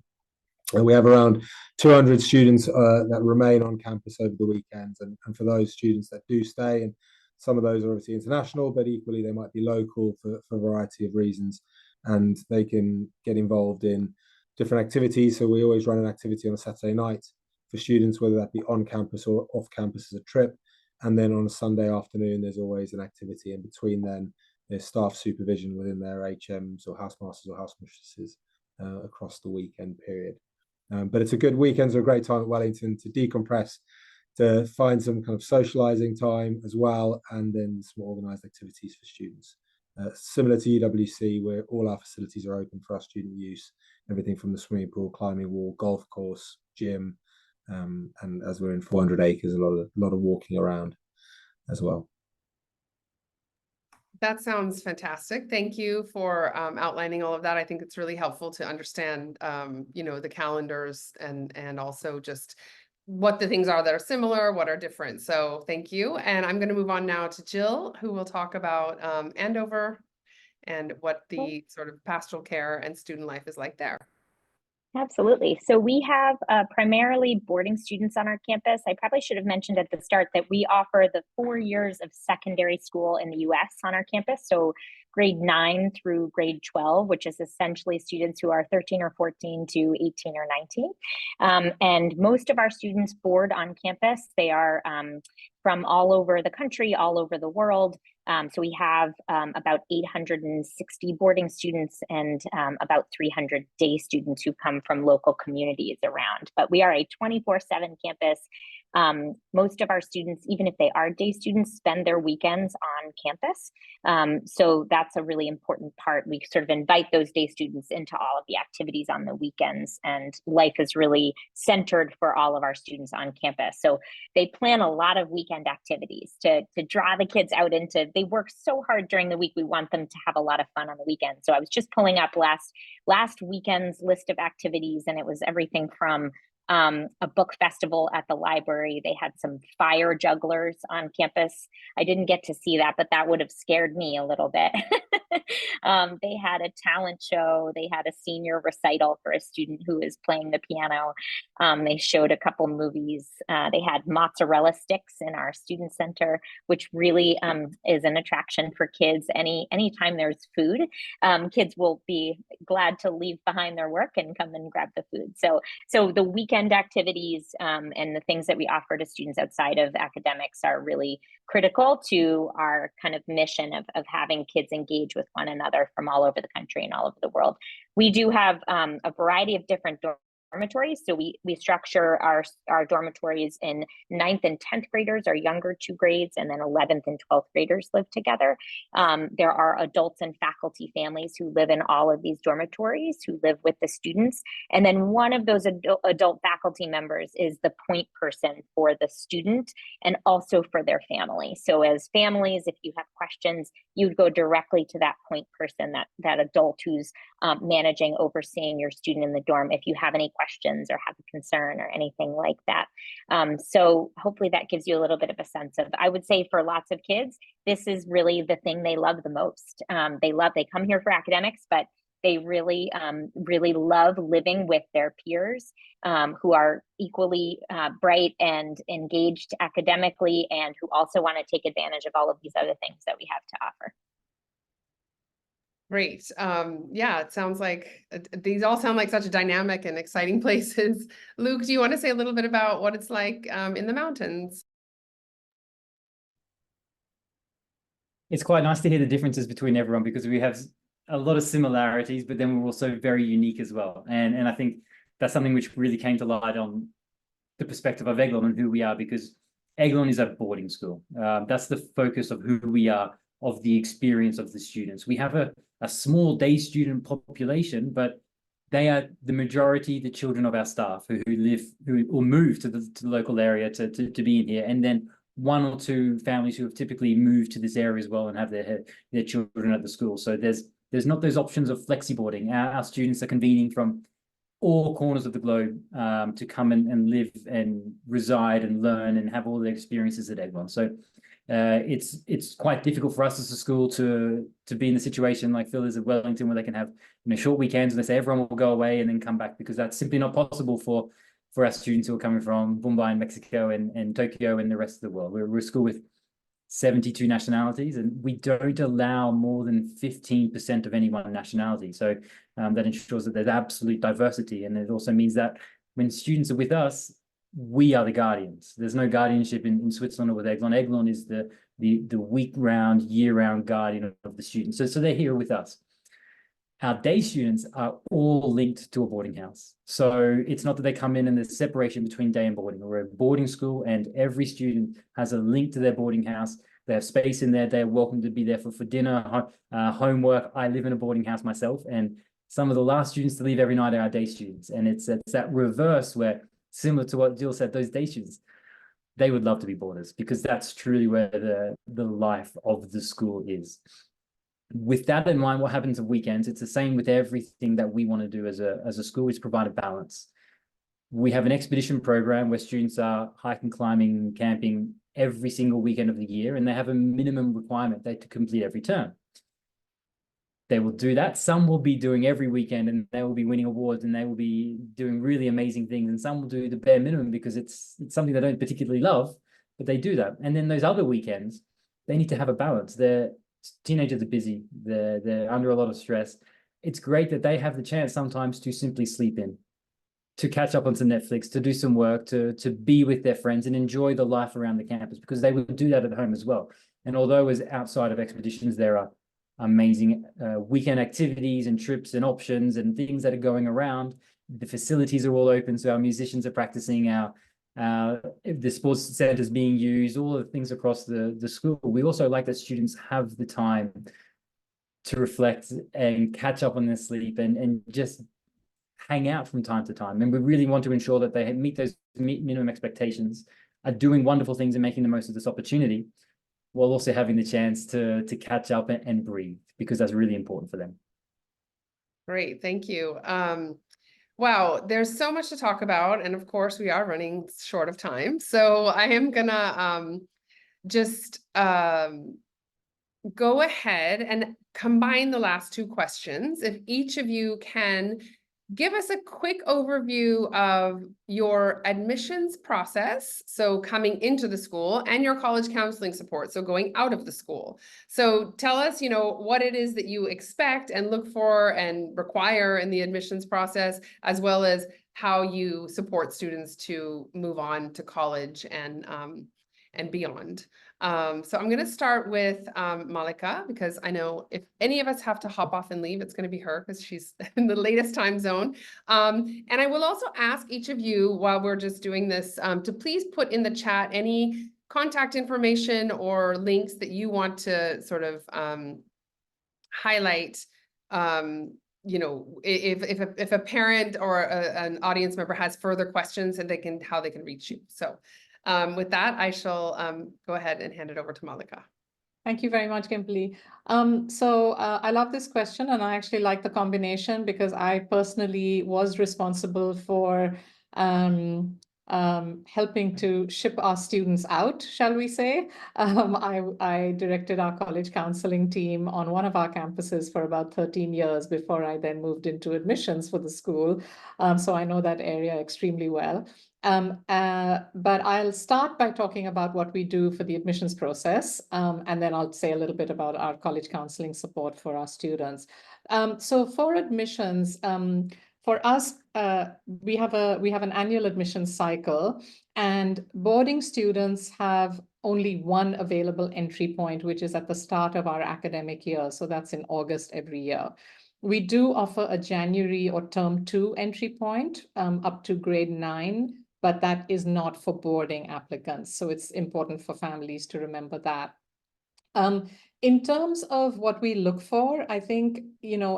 And we have around 200 students that remain on campus over the weekends. And for those students that do stay, and some of those are obviously international, but equally they might be local for a variety of reasons, and they can get involved in different activities. So we always run an activity on a Saturday night for students, whether that be on campus or off campus as a trip. And then on a Sunday afternoon, there's always an activity. And between then, there's staff supervision within their HMs or housemasters or housemistresses across the weekend period. But it's a good weekends are a great time at Wellington to decompress, to find some kind of socializing time as well, and then some organized activities for students. Similar to UWC, where all our facilities are open for our student use, everything from the swimming pool, climbing wall, golf course, gym, and as we're in 400 acres, a lot of walking around as well. That sounds fantastic. Thank you for outlining all of that. I think it's really helpful to understand, the calendars and also just what the things are that are similar, what are different. So thank you. And I'm going to move on now to Jill, who will talk about Andover and what the sort of pastoral care and student life is like there. Absolutely. So we have primarily boarding students on our campus. I probably should have mentioned at the start that we offer the 4 years of secondary school in the US on our campus. So grade 9 through grade 12, which is essentially students who are 13 or 14 to 18 or 19. And most of our students board on campus. They are from all over the country, all over the world. So we have about 860 boarding students and about 300 day students who come from local communities around. But we are a 24/7 campus. Most of our students, even if they are day students, spend their weekends on campus. So that's a really important part. We sort of invite those day students into all of the activities on the weekends, and life is really centered for all of our students on campus. So they plan a lot of weekend activities to draw the kids out into, they work so hard during the week. We want them to have a lot of fun on the weekend. So I was just pulling up last weekend's list of activities, and it was everything from a book festival at the library. They had some fire jugglers on campus. I didn't get to see that, but that would have scared me a little bit. They had a talent show. They had a senior recital for a student who is playing the piano. They showed a couple movies. They had mozzarella sticks in our student center, which really is an attraction for kids. Anytime there's food, kids will be glad to leave behind their work and come and grab the food. So the weekend activities and the things that we offer to students outside of academics are really critical to our kind of mission of having kids engage with one another from all over the country and all over the world. We do have a variety of different dormitories. So we structure our dormitories in 9th and 10th graders, our younger 2 grades, and then 11th and 12th graders live together. There are adults and faculty families who live in all of these dormitories, who live with the students. And then one of those adult faculty members is the point person for the student and also for their family. So as families, if you have questions, you'd go directly to that point person, that adult who's managing, overseeing your student in the dorm, if you have any questions or have a concern or anything like that. So hopefully that gives you a little bit of a sense of, I would say for lots of kids, this is really the thing they love the most. They come here for academics, but they really love living with their peers who are equally bright and engaged academically, and who also want to take advantage of all of these other things that we have to offer. Great. Yeah, it sounds like these all sound like such dynamic and exciting places. Luke, do you want to say a little bit about what it's like in the mountains? It's quite nice to hear the differences between everyone, because we have a lot of similarities, but then we're also very unique as well. And I think that's something which really came to light on the perspective of Eglon and who we are, because Eglon is a boarding school. That's the focus of who we are of the experience of the students. We have a small day student population, but they are the majority, the children of our staff who will move to the local area to be in here, and then 1 or 2 families who have typically moved to this area as well and have their children at the school. So there's not those options of flexi-boarding. Our students are convening from all corners of the globe to come and live and reside and learn and have all the experiences at Eglon. So it's quite difficult for us as a school to be in the situation like Phil is at Wellington, where they can have short weekends and they say everyone will go away and then come back, because that's simply not possible for our students who are coming from Mumbai and Mexico and Tokyo and the rest of the world. We're a school with 72 nationalities, and we don't allow more than 15% of any one nationality. So that ensures that there's absolute diversity. And it also means that when students are with us, we are the guardians. There's no guardianship in Switzerland or with Eglon. Eglon is the week-round, year-round guardian of the students. So they're here with us. Our day students are all linked to a boarding house. So it's not that they come in and there's separation between day and boarding. We're a boarding school, and every student has a link to their boarding house. They have space in there. They're welcome to be there for dinner, homework. I live in a boarding house myself, and some of the last students to leave every night are our day students. And it's that reverse where, similar to what Jill said, those day students, they would love to be boarders, because that's truly where the life of the school is. With that in mind, what happens on weekends, it's the same with everything that we want to do as a school, is provide a balance. We have an expedition program where students are hiking, climbing, camping every single weekend of the year, and they have a minimum requirement to complete every term. They will do that. Some will be doing every weekend, and they will be winning awards, and they will be doing really amazing things. And some will do the bare minimum because it's something they don't particularly love, but they do that. And then those other weekends, they need to have a balance. Teenagers are busy. They're under a lot of stress. It's great that they have the chance sometimes to simply sleep in, to catch up on some Netflix, to do some work, to be with their friends and enjoy the life around the campus, because they would do that at home as well. And although as outside of expeditions, there are amazing weekend activities and trips and options and things that are going around, the facilities are all open. So our musicians are practicing, the sports centers being used, all of the things across the school. We also like that students have the time to reflect and catch up on their sleep and just hang out from time to time. And we really want to ensure that they meet those minimum expectations, are doing wonderful things and making the most of this opportunity, while also having the chance to catch up and breathe, because that's really important for them. Great, thank you. Wow, there's so much to talk about, and of course we are running short of time. So I am gonna just go ahead and combine the last 2 questions. If each of you can give us a quick overview of your admissions process, so coming into the school, and your college counseling support, so going out of the school. So tell us, what it is that you expect and look for and require in the admissions process, as well as how you support students to move on to college and beyond. So I'm going to start with Malika, because I know if any of us have to hop off and leave, it's going to be her, because she's in the latest time zone. And I will also ask each of you, while we're just doing this, to please put in the chat any contact information or links that you want to sort of highlight. If a parent or an audience member has further questions, and how they can reach you. So with that, I shall go ahead and hand it over to Malika. Thank you very much, Kimberly. I love this question, and I actually like the combination, because I personally was responsible for helping to ship our students out, shall we say. I directed our college counseling team on one of our campuses for about 13 years before I then moved into admissions for the school. So I know that area extremely well. But I'll start by talking about what we do for the admissions process, and then I'll say a little bit about our college counseling support for our students. So for admissions, for us, we have an annual admissions cycle, and boarding students have only one available entry point, which is at the start of our academic year. So that's in August every year. We do offer a January or term 2 entry point up to grade 9, but that is not for boarding applicants. So it's important for families to remember that. In terms of what we look for, I think,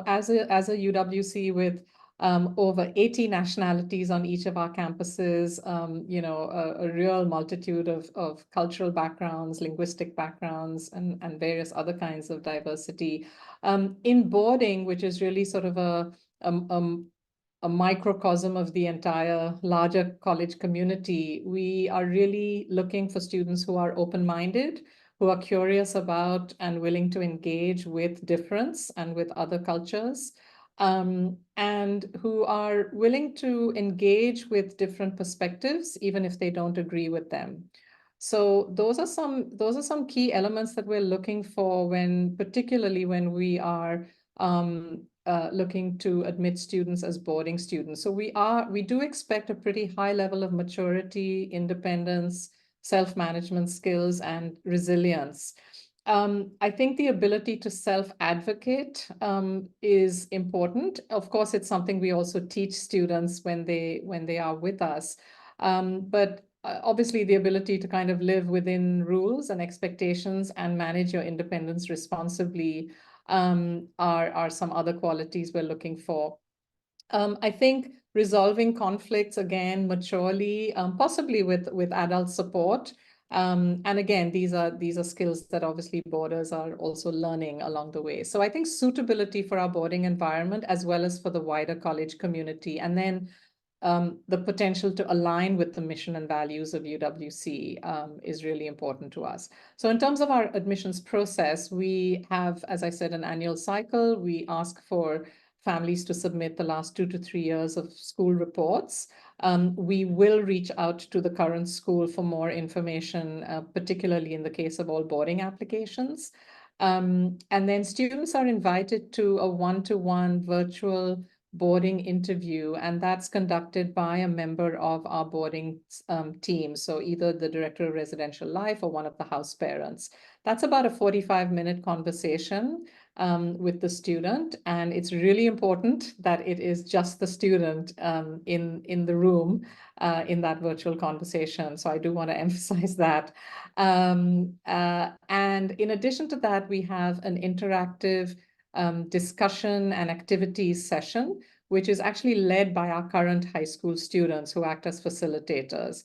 as a UWC with over 80 nationalities on each of our campuses, a real multitude of cultural backgrounds, linguistic backgrounds, and various other kinds of diversity. In boarding, which is really sort of a microcosm of the entire larger college community, we are really looking for students who are open-minded, who are curious about and willing to engage with difference and with other cultures, and who are willing to engage with different perspectives, even if they don't agree with them. So those are some key elements that we're looking for particularly when we are looking to admit students as boarding students. So we do expect a pretty high level of maturity, independence, self-management skills, and resilience. I think the ability to self-advocate is important. Of course, it's something we also teach students when they are with us. But obviously, the ability to kind of live within rules and expectations and manage your independence responsibly are some other qualities we're looking for. I think resolving conflicts, again, maturely, possibly with adult support. And again, these are skills that obviously boarders are also learning along the way. So I think suitability for our boarding environment as well as for the wider college community. And then the potential to align with the mission and values of UWC is really important to us. So in terms of our admissions process, we have, as I said, an annual cycle. We ask for families to submit the last 2 to 3 years of school reports. We will reach out to the current school for more information, particularly in the case of all boarding applications. And then students are invited to a one-to-one virtual boarding interview, and that's conducted by a member of our boarding team. So either the director of residential life or one of the house parents. That's about a 45-minute conversation with the student. And it's really important that it is just the student in the room in that virtual conversation. So I do want to emphasize that. And in addition to that, we have an interactive discussion and activities session, which is actually led by our current high school students who act as facilitators.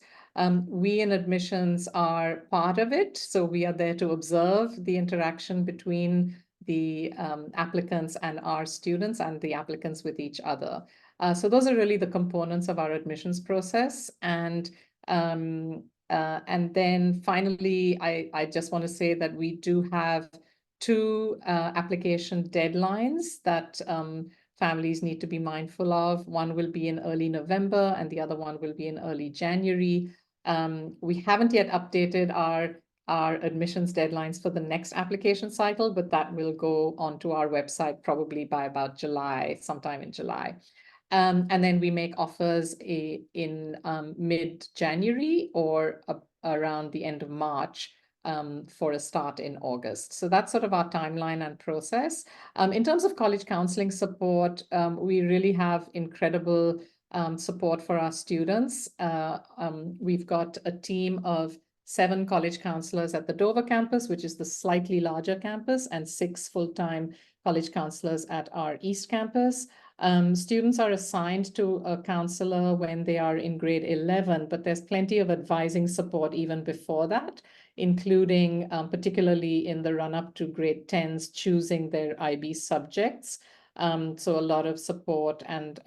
We in admissions are part of it, so we are there to observe the interaction between the applicants and our students and the applicants with each other. So those are really the components of our admissions process. And then finally, I just want to say that we do have 2 application deadlines that families need to be mindful of. One will be in early November and the other one will be in early January. We haven't yet updated our admissions deadlines for the next application cycle, but that will go onto our website probably by about July, sometime in July. And then we make offers in mid-January or around the end of March for a start in August. So that's sort of our timeline and process. In terms of college counseling support, we really have incredible support for our students. We've got a team of 7 college counselors at the Dover campus, which is the slightly larger campus, and 6 full-time college counselors at our East campus. Students are assigned to a counselor when they are in grade 11, but there's plenty of advising support even before that, including particularly in the run-up to grade 10s, choosing their IB subjects. So a lot of support, and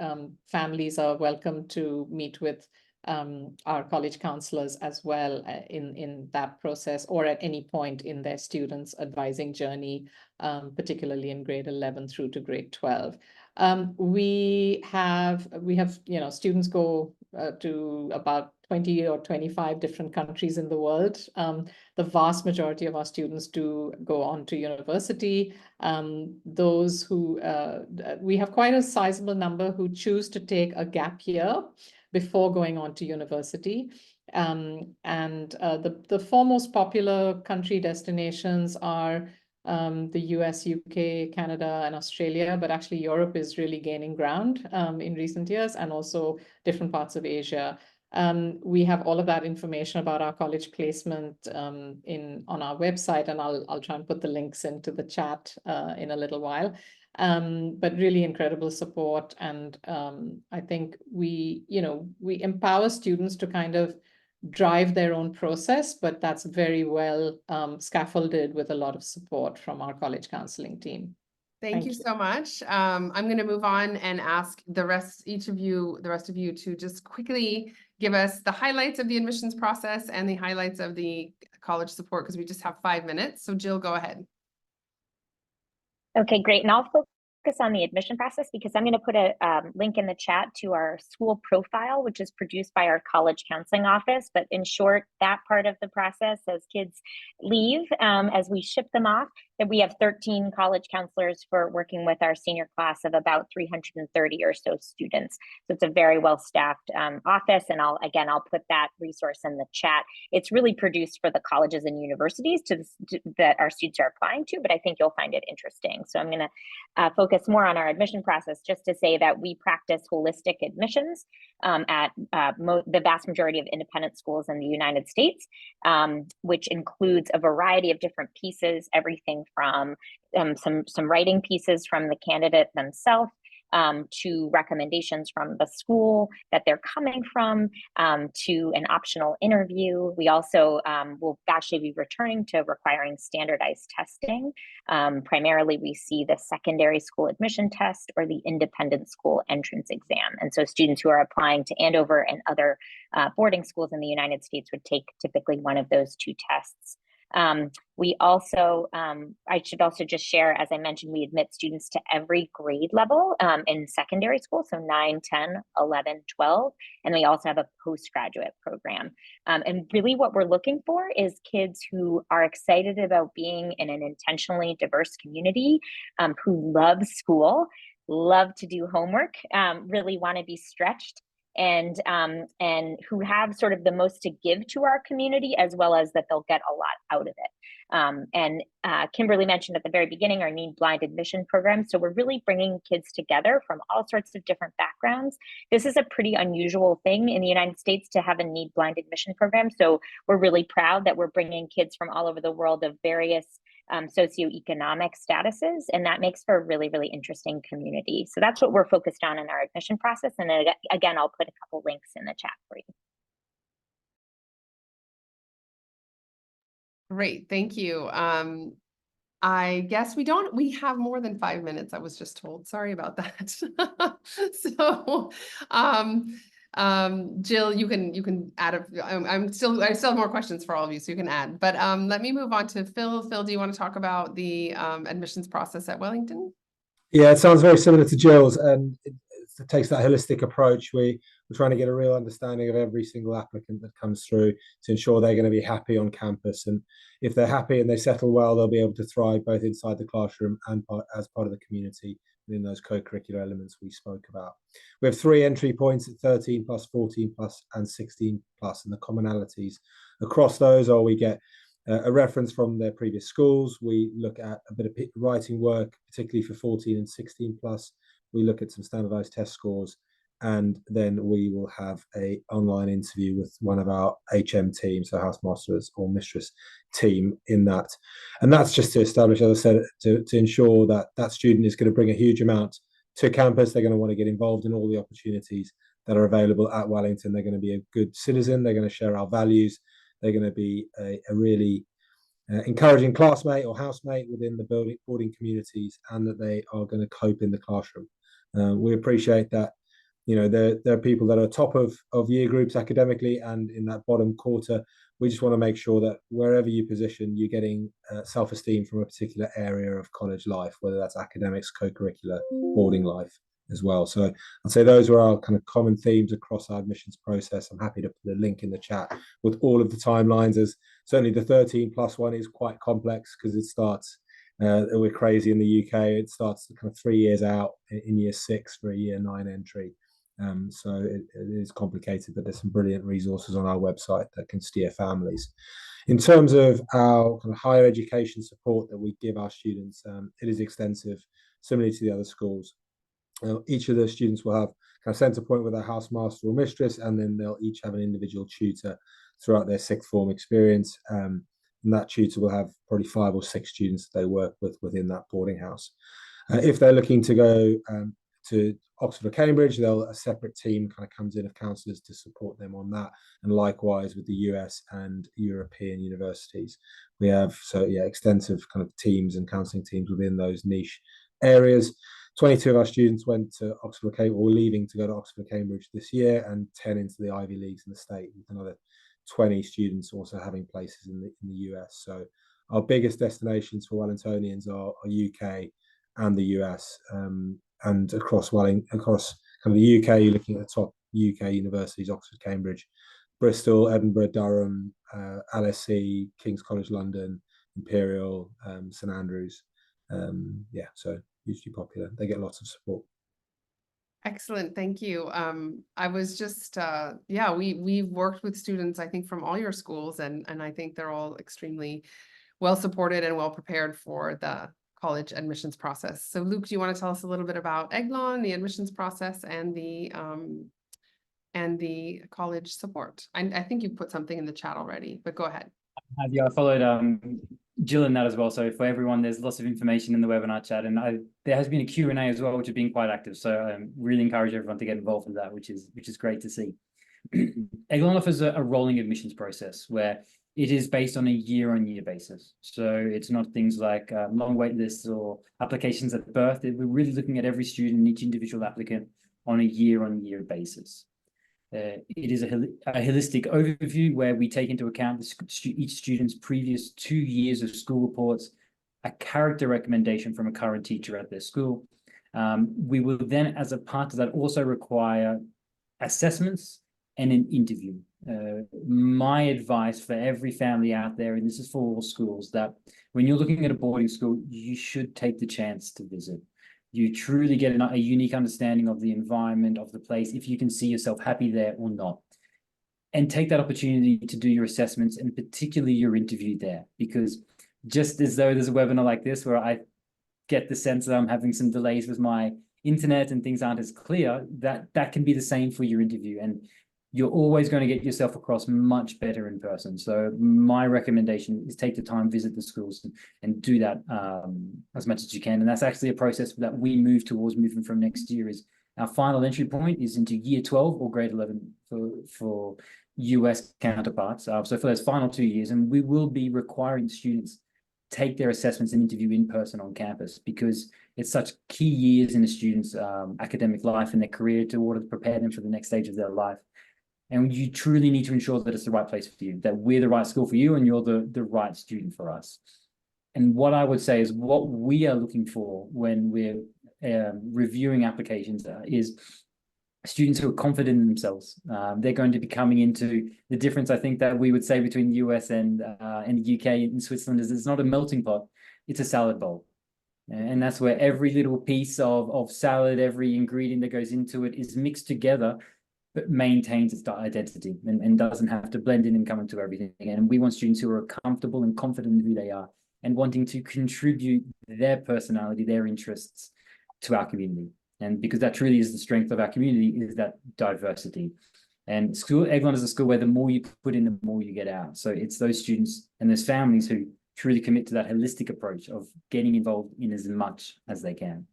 families are welcome to meet with our college counselors as well in that process, or at any point in their students' advising journey, particularly in grade 11 through to grade 12. We have students go to about 20 or 25 different countries in the world. The vast majority of our students do go on to university. Those who we have quite a sizable number who choose to take a gap year before going on to university. The 4 most popular country destinations are the US, UK, Canada, and Australia, but actually Europe is really gaining ground in recent years, and also different parts of Asia. We have all of that information about our college placement on our website, and I'll try and put the links into the chat in a little while. But really incredible support, and I think we empower students to kind of drive their own process, but that's very well scaffolded with a lot of support from our college counseling team. Thank you so much. I'm going to move on and ask the rest of you to just quickly give us the highlights of the admissions process and the highlights of the college support, because we just have 5 minutes. So Jill, go ahead. Okay, great. And I'll focus on the admission process because I'm going to put a link in the chat to our school profile, which is produced by our college counseling office. But in short, that part of the process, as kids leave, as we ship them off, that we have 13 college counselors for working with our senior class of about 330 or so students. So it's a very well-staffed office, and I'll put that resource in the chat. It's really produced for the colleges and universities that our students are applying to, but I think you'll find it interesting. So I'm going to focus more on our admission process, just to say that we practice holistic admissions at the vast majority of independent schools in the United States, which includes a variety of different pieces, everything from some writing pieces from the candidate themselves, to recommendations from the school that they're coming from, to an optional interview. We also will actually be returning to requiring standardized testing. Primarily, we see the secondary school admission test or the independent school entrance exam. And so students who are applying to Andover and other boarding schools in the United States would take typically one of those 2 tests. We also, I should also just share, as I mentioned, we admit students to every grade level in secondary school, so 9, 10, 11, 12, and we also have a postgraduate program. And really what we're looking for is kids who are excited about being in an intentionally diverse community, who love school, love to do homework, really want to be stretched, and who have sort of the most to give to our community, as well as that they'll get a lot out of it. And Kimberly mentioned at the very beginning our need blind admission program. So we're really bringing kids together from all sorts of different backgrounds. This is a pretty unusual thing in the United States to have a need blind admission program. So we're really proud that we're bringing kids from all over the world of various socioeconomic statuses, and that makes for a really, really interesting community. So that's what we're focused on in our admission process. And again, I'll put a couple links in the chat for you. Great, thank you. I guess we have more than 5 minutes, I was just told. Sorry about that. So, Jill, you can add I still have more questions for all of you, so you can add. But let me move on to Phil. Phil, do you want to talk about the admissions process at Wellington? Yeah, it sounds very similar to Jill's, and it takes that holistic approach. We're trying to get a real understanding of every single applicant that comes through to ensure they're going to be happy on campus. And if they're happy and they settle well, they'll be able to thrive both inside the classroom and as part of the community within those co-curricular elements we spoke about. We have 3 entry points at 13+, 14+, and 16+, and the commonalities across those are we get a reference from their previous schools. We look at a bit of writing work, particularly for 14 and 16+. We look at some standardized test scores, and then we will have an online interview with one of our HM teams, so housemasters or mistress team in that. And that's just to establish, as I said, to ensure that that student is going to bring a huge amount to campus. They're going to want to get involved in all the opportunities that are available at Wellington. They're going to be a good citizen. They're going to share our values. They're going to be a really encouraging classmate or housemate within the boarding communities, and that they are going to cope in the classroom. We appreciate that, you know, there are people that are top of year groups academically and in that bottom quarter. We just want to make sure that wherever you position, you're getting self-esteem from a particular area of college life, whether that's academics, co-curricular, boarding life as well. So I'd say those are our kind of common themes across our admissions process. I'm happy to put a link in the chat with all of the timelines, as certainly the 13+ one is quite complex because it starts, we're crazy in the UK, it starts kind of 3 years out in year 6 for a year 9 entry. So it is complicated, but there's some brilliant resources on our website that can steer families. In terms of our kind of higher education support that we give our students, it is extensive, similarly to the other schools. Each of the students will have kind of centre point with their housemaster or mistress, and then they'll each have an individual tutor throughout their sixth form experience. And that tutor will have probably 5 or 6 students that they work with within that boarding house. If they're looking to go to Oxford or Cambridge, a separate team kind of comes in of counsellors to support them on that. And likewise with the US and European universities, we have extensive kind of teams and counselling teams within those niche areas. 22 of our students went to Oxford or Cambridge, or leaving to go to Oxford or Cambridge this year, and 10 into the Ivy Leagues in the state, with another 20 students also having places in the US. So our biggest destinations for Wellingtonians are UK and the US, and across kind of the UK, you're looking at the top UK universities: Oxford, Cambridge, Bristol, Edinburgh, Durham, LSE, King's College London, Imperial, St Andrews. So hugely popular. They get lots of support. Excellent, thank you. I was just, we've worked with students, I think, from all your schools, and I think they're all extremely well supported and well prepared for the college admissions process. So Luke, do you want to tell us a little bit about Eglon, the admissions process, and the college support? I think you put something in the chat already, but go ahead. I followed Jill in that as well. So for everyone, there's lots of information in the webinar chat, and there has been a Q&A as well, which has been quite active. So I really encourage everyone to get involved in that, which is great to see. Eglon offers a rolling admissions process where it is based on a year-on-year basis. So it's not things like long wait lists or applications at birth. We're really looking at every student and each individual applicant on a year-on-year basis. It is a holistic overview where we take into account each student's previous 2 years of school reports, a character recommendation from a current teacher at their school. We will then, as a part of that, also require assessments and an interview. My advice for every family out there, and this is for all schools, that when you're looking at a boarding school, you should take the chance to visit. You truly get a unique understanding of the environment, of the place, if you can see yourself happy there or not. And take that opportunity to do your assessments, and particularly your interview there, because just as though there's a webinar like this where I get the sense that I'm having some delays with my internet and things aren't as clear, that can be the same for your interview. And you're always going to get yourself across much better in person. So my recommendation is take the time, visit the schools, and do that as much as you can. And that's actually a process that we move towards moving from next year. Is our final entry point is into year 12 or grade 11 for US counterparts. So for those final 2 years, and we will be requiring students take their assessments and interview in person on campus, because it's such key years in a student's academic life and their career to order to prepare them for the next stage of their life. And you truly need to ensure that it's the right place for you, that we're the right school for you and you're the right student for us. And what I would say is what we are looking for when we're reviewing applications is students who are confident in themselves. They're going to be coming into the difference, I think, that we would say between the US and the UK and Switzerland is it's not a melting pot, it's a salad bowl. And that's where every little piece of salad, every ingredient that goes into it is mixed together, but maintains its identity and doesn't have to blend in and come into everything. And we want students who are comfortable and confident in who they are and wanting to contribute their personality, their interests to our community. And because that truly is the strength of our community, is that diversity. And Eglon is a school where the more you put in, the more you get out. So it's those students and those families who truly commit to that holistic approach of getting involved in as much as they can.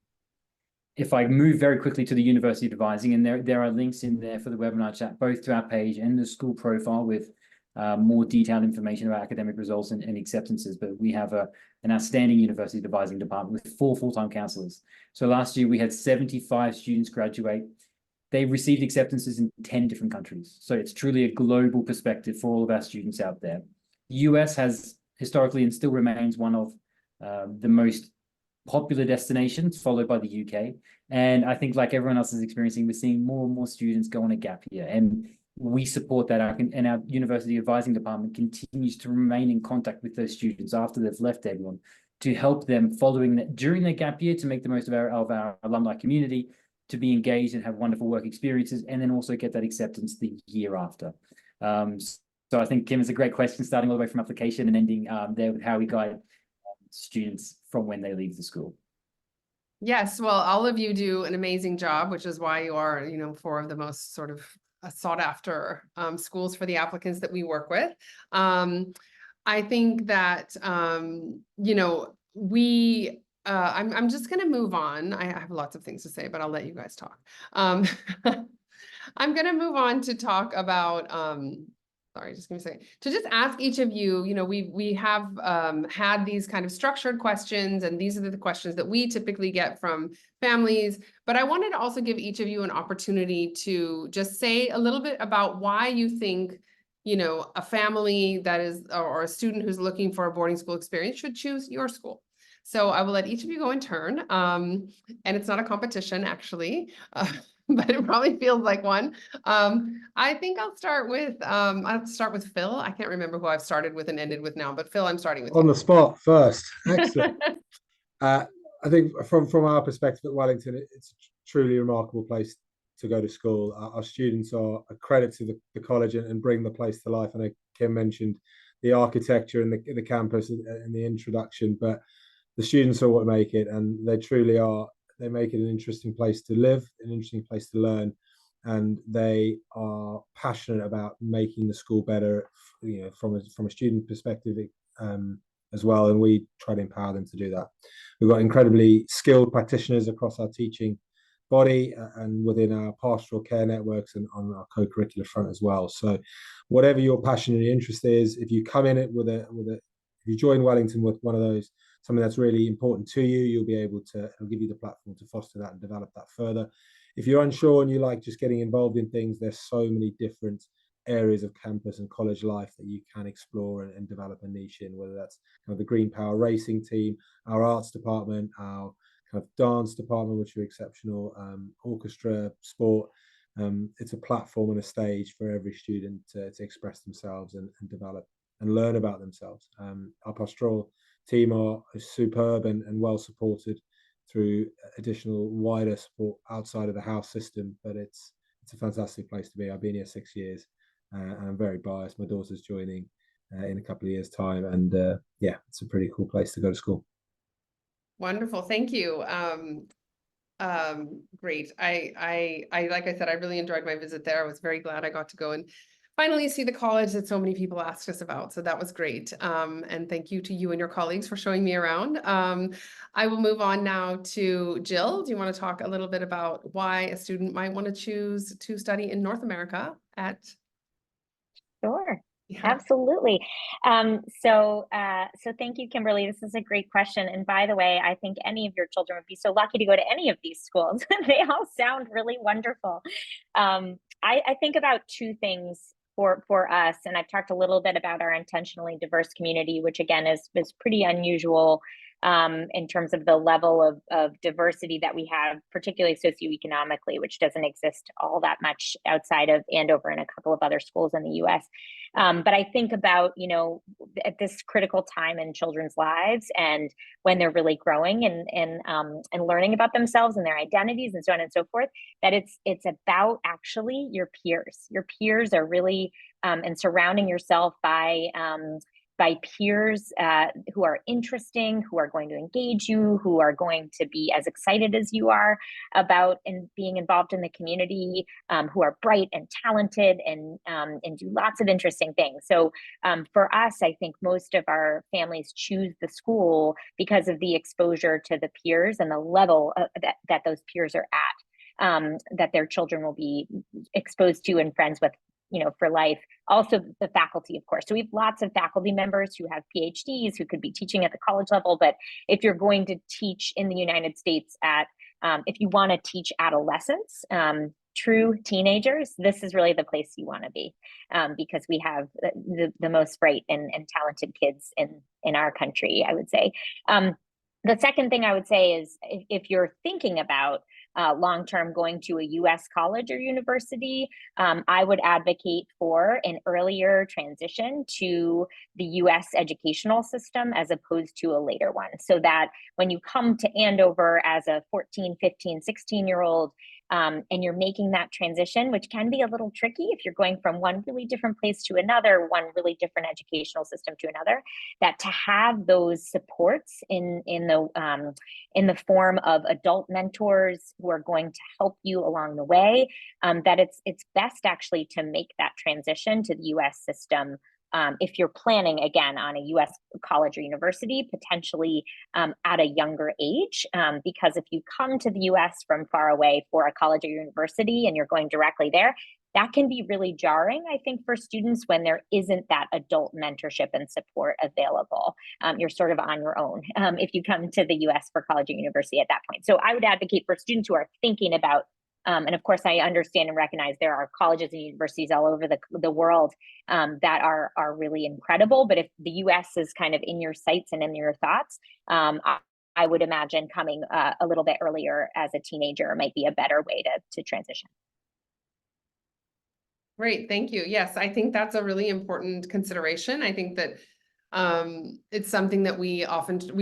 If I move very quickly to the University of Advising, and there are links in there for the webinar chat, both to our page and the school profile with more detailed information about academic results and acceptances. But we have an outstanding University Advising department with 4 full-time counsellors. So last year we had 75 students graduate. They received acceptances in 10 different countries. So it's truly a global perspective for all of our students out there. The US has historically and still remains one of the most popular destinations, followed by the UK. And I think, like everyone else is experiencing, we're seeing more and more students go on a gap year, and we support that. And our University Advising department continues to remain in contact with those students after they've left Eglon to help them during their gap year to make the most of our alumni community, to be engaged and have wonderful work experiences, and then also get that acceptance the year after. So I think, Kim, is a great question, starting all the way from application and ending there with how we guide students from when they leave the school. Yes, well, all of you do an amazing job, which is why you are, you know, four of the most sort of sought after schools for the applicants that we work with. I think that, you know, I'm just going to move on. I have lots of things to say, but I'll let you guys talk. I'm going to move on to talk about, sorry, just give me a second, to just ask each of you, you know, we have had these kind of structured questions, and these are the questions that we typically get from families, but I wanted to also give each of you an opportunity to just say a little bit about why you think, you know, a family that is, or a student who's looking for a boarding school experience should choose your school. So I will let each of you go in turn, and it's not a competition actually, but it probably feels like one. I think I'll start with Phil. I can't remember who I've started with and ended with now, but Phil, I'm starting with On you. the spot first. Excellent. I think from our perspective at Wellington, it's a truly remarkable place to go to school. Our students are a credit to the college and bring the place to life. I know Kim mentioned the architecture and the campus and the introduction, but the students are what make it, and they truly are. They make it an interesting place to live, an interesting place to learn, and they are passionate about making the school better, you know, from a student perspective as well. And we try to empower them to do that. We've got incredibly skilled practitioners across our teaching body and within our pastoral care networks and on our co-curricular front as well. So whatever your passion and interest is, if you come in it with if you join Wellington with one of those, something that's really important to you, you'll be able to, it'll give you the platform to foster that and develop that further. If you're unsure and you like just getting involved in things, there's so many different areas of campus and college life that you can explore and develop a niche in, whether that's kind of the Green Power Racing team, our arts department, our kind of dance department, which are exceptional, orchestra, sport. It's a platform and a stage for every student to express themselves and develop and learn about themselves. Our pastoral team are superb and well supported through additional wider support outside of the house system, but it's a fantastic place to be. I've been here 6 years and I'm very biased. My daughter's joining in a couple of years' time, and yeah, it's a pretty cool place to go to school. Wonderful, thank you. Great. I like I said, I really enjoyed my visit there. I was very glad I got to go and finally see the college that so many people asked us about. So that was great. And thank you to you and your colleagues for showing me around. I will move on now to Jill. Do you want to talk a little bit about why a student might want to choose to study in North America at? Sure. Yeah. Absolutely. So thank you, Kimberly. This is a great question. And by the way, I think any of your children would be so lucky to go to any of these schools. They all sound really wonderful. I think about two things for us, and I've talked a little bit about our intentionally diverse community, which again is pretty unusual in terms of the level of diversity that we have, particularly socioeconomically, which doesn't exist all that much outside of Andover and a couple of other schools in the US. But I think about, you know, at this critical time in children's lives and when they're really growing and learning about themselves and their identities and so on and so forth, that it's about actually your peers. Your peers are really, and surrounding yourself by peers who are interesting, who are going to engage you, who are going to be as excited as you are about being involved in the community, who are bright and talented and do lots of interesting things. So for us, I think most of our families choose the school because of the exposure to the peers and the level that those peers are at, that their children will be exposed to and friends with, you know, for life. Also the faculty, of course. So we have lots of faculty members who have PhDs, who could be teaching at the college level. But if you're going to teach in the United States if you want to teach adolescents, true teenagers, this is really the place you want to be, because we have the most bright and talented kids in our country, I would say. The second thing I would say is if you're thinking about long-term going to a US college or university, I would advocate for an earlier transition to the US educational system as opposed to a later one. So that when you come to Andover as a 14, 15, 16-year-old, and you're making that transition, which can be a little tricky if you're going from one really different place to another, one really different educational system to another, that to have those supports in the form of adult mentors who are going to help you along the way, that it's best actually to make that transition to the US system if you're planning, again, on a US college or university, potentially at a younger age. Because if you come to the US from far away for a college or university and you're going directly there, that can be really jarring, I think, for students when there isn't that adult mentorship and support available. You're sort of on your own if you come to the US for college or university at that point. So I would advocate for students who are thinking about, and of course, I understand and recognize there are colleges and universities all over the world that are really incredible. But if the US is kind of in your sights and in your thoughts, I would imagine coming a little bit earlier as a teenager might be a better way to transition. Great, thank you. Yes, I think that's a really important consideration. I think that it's something that we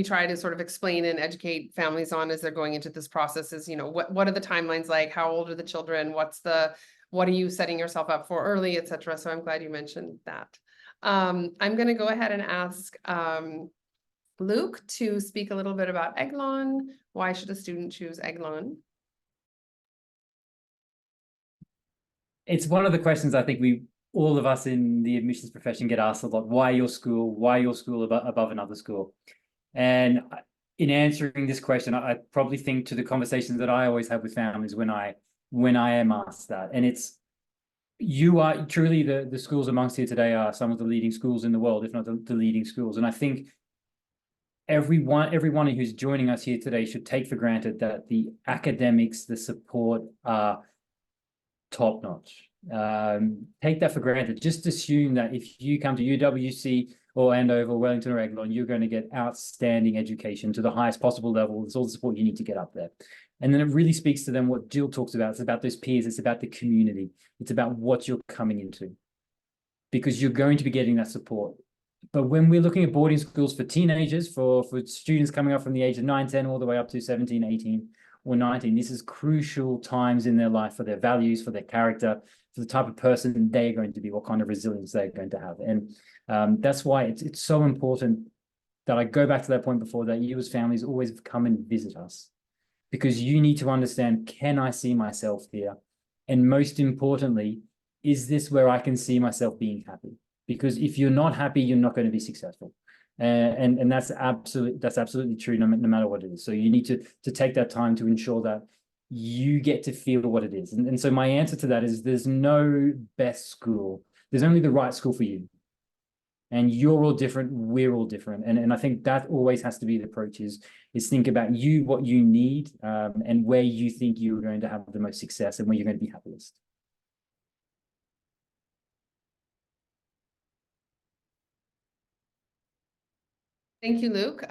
try to sort of explain and educate families on as they're going into this process is, you know, what are the timelines like? How old are the children? What are you setting yourself up for early, etc. So I'm glad you mentioned that. I'm going to go ahead and ask Luke to speak a little bit about Eglon. Why should a student choose Eglon? It's one of the questions I think all of us in the admissions profession get asked a lot. Why your school? Why your school above another school? And in answering this question, I probably think to the conversations that I always have with families when I am asked that. And you are truly the schools amongst here today are some of the leading schools in the world, if not the leading schools. And I think everyone who's joining us here today should take for granted that the academics, the support are top notch. Take that for granted. Just assume that if you come to UWC or Andover, Wellington or Eglon, you're going to get outstanding education to the highest possible level. It's all the support you need to get up there. And then it really speaks to them what Jill talks about. It's about those peers. It's about the community. It's about what you're coming into, because you're going to be getting that support. But when we're looking at boarding schools for teenagers, for students coming up from the age of 9, 10, all the way up to 17, 18, or 19, this is crucial times in their life for their values, for their character, for the type of person they're going to be, what kind of resilience they're going to have. And that's why it's so important that I go back to that point before, that you as families always come and visit us, because you need to understand, can I see myself here? And most importantly, is this where I can see myself being happy? Because if you're not happy, you're not going to be successful. And that's absolutely true, no matter what it is. So you need to take that time to ensure that you get to feel what it is. And so my answer to that is, there's no best school. There's only the right school for you. And you're all different, we're all different. And I think that always has to be the approach, is think about you, what you need, and where you think you're going to have the most success and where you're going to be happiest. Thank you, Luke.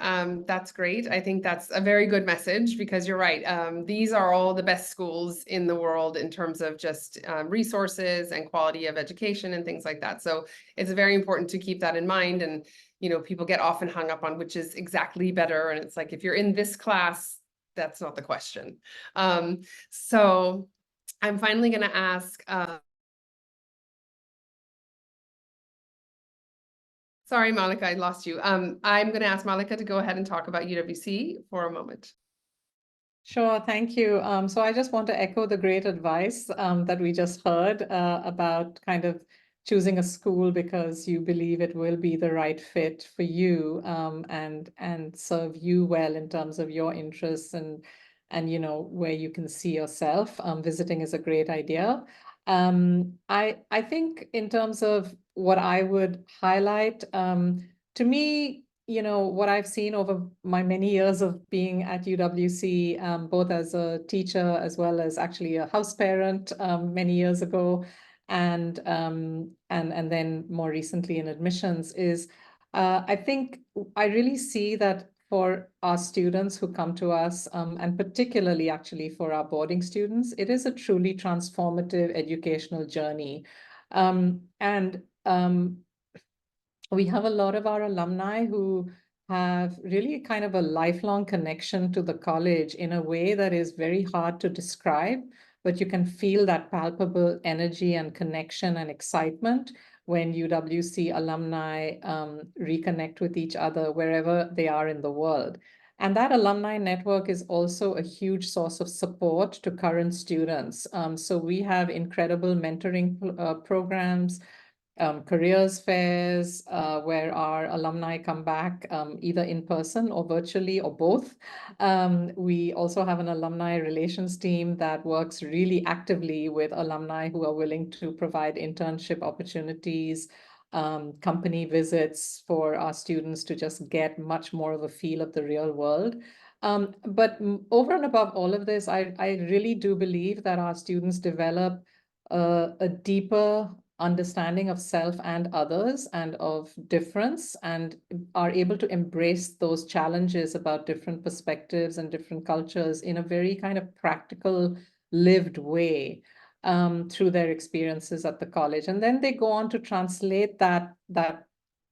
That's great. I think that's a very good message, because you're right. These are all the best schools in the world in terms of just resources and quality of education and things like that. So it's very important to keep that in mind. And, you know, people get often hung up on which is exactly better. And it's like, if you're in this class, that's not the question. So I'm finally going to ask, sorry, Malika, I lost you. I'm going to ask Malika to go ahead and talk about UWC for a moment. Sure, thank you. So I just want to echo the great advice that we just heard about kind of choosing a school because you believe it will be the right fit for you and serve you well in terms of your interests and you know where you can see yourself. Visiting is a great idea. I think in terms of what I would highlight, to me, you know, what I've seen over my many years of being at UWC, both as a teacher as well as actually a house parent many years ago, and then more recently in admissions, is I think I really see that for our students who come to us, and particularly actually for our boarding students, it is a truly transformative educational journey. We have a lot of our alumni who have really kind of a lifelong connection to the college in a way that is very hard to describe, but you can feel that palpable energy and connection and excitement when UWC alumni reconnect with each other wherever they are in the world. And that alumni network is also a huge source of support to current students. So we have incredible mentoring programs, careers fairs, where our alumni come back either in person or virtually or both. We also have an alumni relations team that works really actively with alumni who are willing to provide internship opportunities, company visits for our students to just get much more of a feel of the real world. But over and above all of this, I really do believe that our students develop a deeper understanding of self and others and of difference, and are able to embrace those challenges about different perspectives and different cultures in a very kind of practical, lived way through their experiences at the college. And then they go on to translate that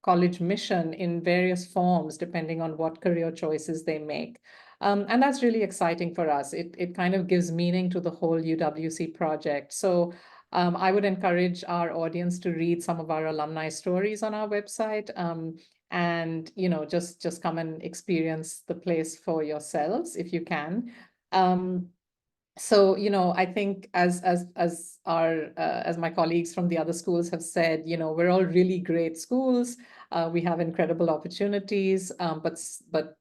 college mission in various forms, depending on what career choices they make. And that's really exciting for us. It kind of gives meaning to the whole UWC project. So I would encourage our audience to read some of our alumni stories on our website, and just come and experience the place for yourselves if you can. So I think as my colleagues from the other schools have said, we're all really great schools. We have incredible opportunities, but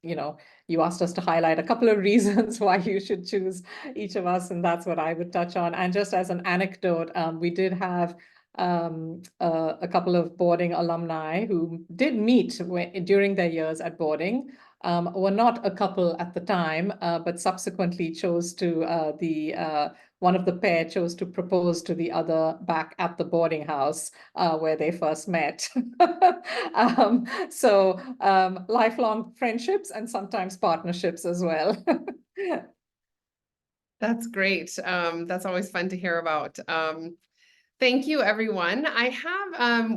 you asked us to highlight a couple of reasons why you should choose each of us, and that's what I would touch on. And just as an anecdote, we did have a couple of boarding alumni who did meet during their years at boarding. Were not a couple at the time, but subsequently chose to, one of the pair chose to propose to the other back at the boarding house where they first met. So lifelong friendships and sometimes partnerships as well. That's great. That's always fun to hear about. Thank you, everyone.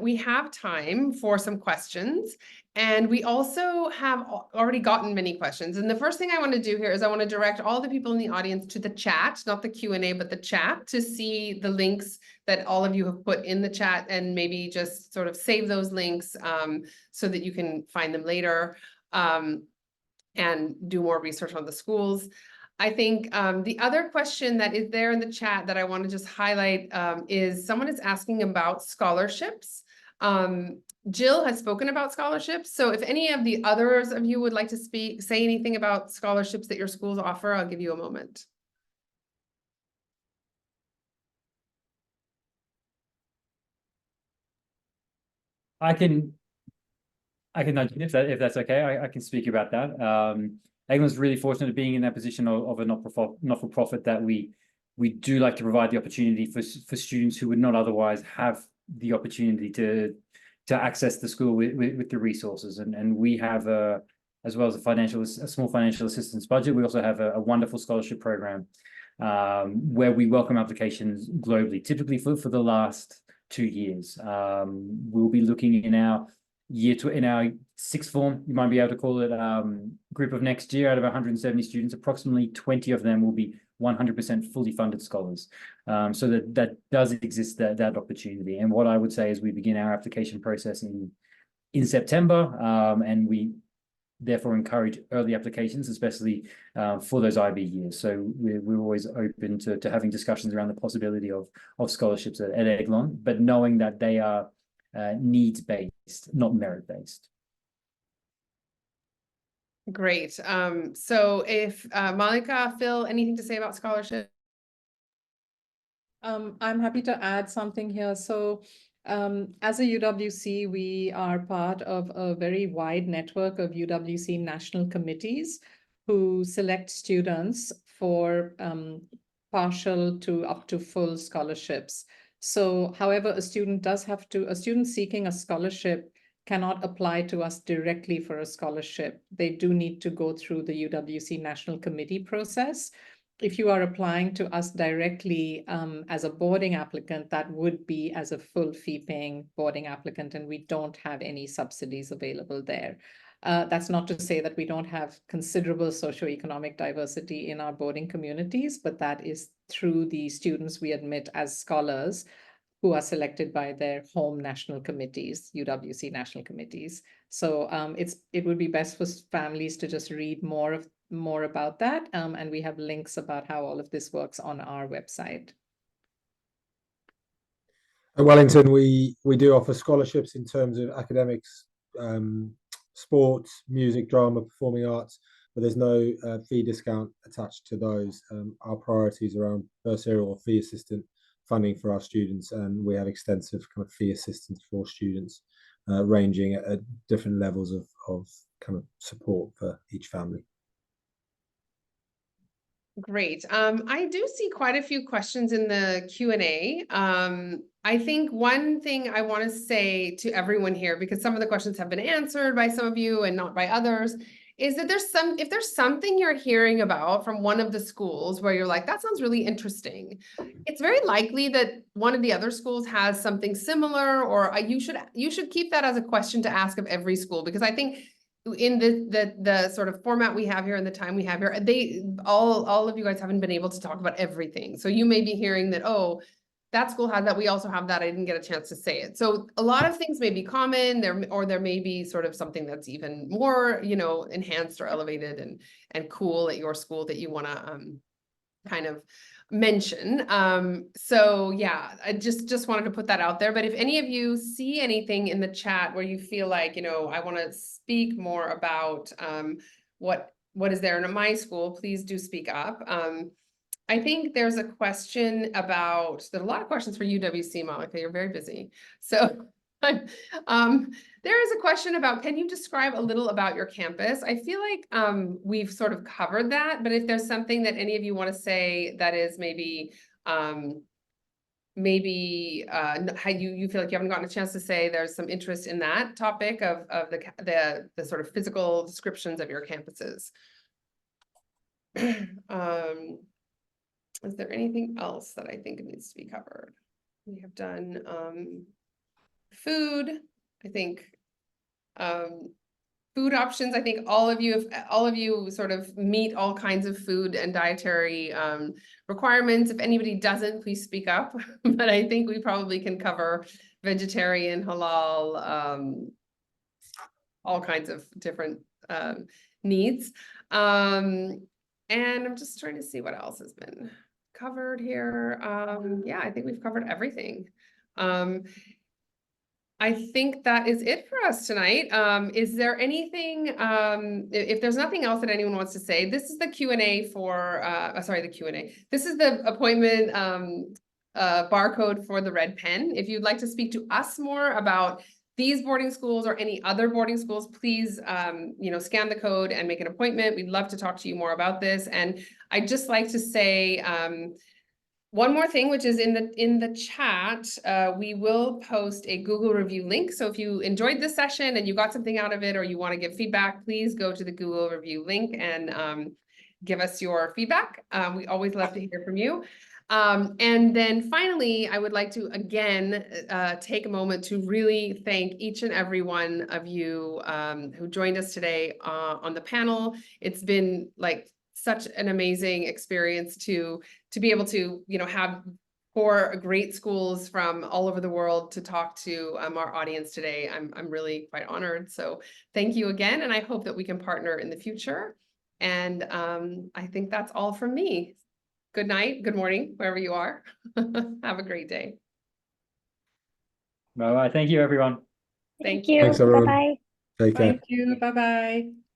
We have time for some questions, and we also have already gotten many questions. And the first thing I want to do here is I want to direct all the people in the audience to the chat, not the Q&A, but the chat, to see the links that all of you have put in the chat, and maybe just sort of save those links so that you can find them later and do more research on the schools. I think the other question that is there in the chat that I want to just highlight is someone is asking about scholarships. Jill has spoken about scholarships. So if any of the others of you would like to say anything about scholarships that your schools offer, I'll give you a moment. I can nudge in if that's okay. I can speak about that. Eglin's really fortunate being in that position of a not-for-profit that we do like to provide the opportunity for students who would not otherwise have the opportunity to access the school with the resources. And we have as well as a small financial assistance budget, we also have a wonderful scholarship program where we welcome applications globally, typically for the last 2 years. We'll be looking in our in our sixth form, you might be able to call it, group of next year. Out of 170 students, approximately 20 of them will be 100% fully funded scholars. So that does exist, that opportunity. And what I would say is we begin our application process in September, and we therefore encourage early applications, especially for those IB years. So we're always open to having discussions around the possibility of scholarships at Eglon, but knowing that they are needs-based, not merit-based. Great. So if Malika, Phil, anything to say about scholarship? I'm happy to add something here. So as a UWC, we are part of a very wide network of UWC national committees who select students for partial to up to full scholarships. So however, a student seeking a scholarship cannot apply to us directly for a scholarship. They do need to go through the UWC National Committee process. If you are applying to us directly as a boarding applicant, that would be as a full fee-paying boarding applicant, and we don't have any subsidies available there. That's not to say that we don't have considerable socioeconomic diversity in our boarding communities, but that is through the students we admit as scholars who are selected by their home national committees, UWC national committees. So it would be best for families to just read more about that. And we have links about how all of this works on our website. At Wellington, we do offer scholarships in terms of academics, sports, music, drama, performing arts, but there's no fee discount attached to those. Our priorities around bursary or fee assistant funding for our students, and we have extensive kind of fee assistance for students, ranging at different levels of kind of support for each family. Great. I do see quite a few questions in the Q&A. I think one thing I want to say to everyone here, because some of the questions have been answered by some of you and not by others, is that if there's something you're hearing about from one of the schools where you're like, that sounds really interesting, it's very likely that one of the other schools has something similar, or you should keep that as a question to ask of every school, because I think in the sort of format we have here and the time we have here, all of you guys haven't been able to talk about everything. So you may be hearing that, oh, that school had that, we also have that, I didn't get a chance to say it. So a lot of things may be common there, or there may be sort of something that's even more, enhanced or elevated and cool at your school that you want to kind of mention. So yeah, I just wanted to put that out there. But if any of you see anything in the chat where you feel like, I want to speak more about what is there in my school, please do speak up. I think there's a question about, there's a lot of questions for UWC, Monica, you're very busy. So there is a question about, can you describe a little about your campus? I feel like we've sort of covered that, but if there's something that any of you want to say that is maybe how you feel like you haven't gotten a chance to say, there's some interest in that topic of the sort of physical descriptions of your campuses. Is there anything else that I think needs to be covered? We have done food, I think food options. I think all of you sort of meet all kinds of food and dietary requirements. If anybody doesn't, please speak up. But I think we probably can cover vegetarian, halal, all kinds of different needs. And I'm just trying to see what else has been covered here. Yeah, I think we've covered everything. I think that is it for us tonight. Is there anything, if there's nothing else that anyone wants to say, this is the Q&A for, sorry, the Q&A. This is the appointment barcode for the red pen. If you'd like to speak to us more about these boarding schools or any other boarding schools, please, scan the code and make an appointment. We'd love to talk to you more about this. And I'd just like to say, one more thing, which is in the chat, we will post a Google review link. So if you enjoyed this session and you got something out of it, or you want to give feedback, please go to the Google review link and give us your feedback. We always love to hear from you. And then finally, I would like to again take a moment to really thank each and every one of you who joined us today on the panel. It's been like such an amazing experience to be able to, have 4 great schools from all over the world to talk to our audience today. I'm really quite honored. So thank you again. And I hope that we can partner in the future. And I think that's all from me. Good night, good morning, wherever you are. Have a great day. Bye-bye. Thank you, everyone. Thank you. Thanks, everyone. Bye-bye. Take care. Thank you. Bye-bye.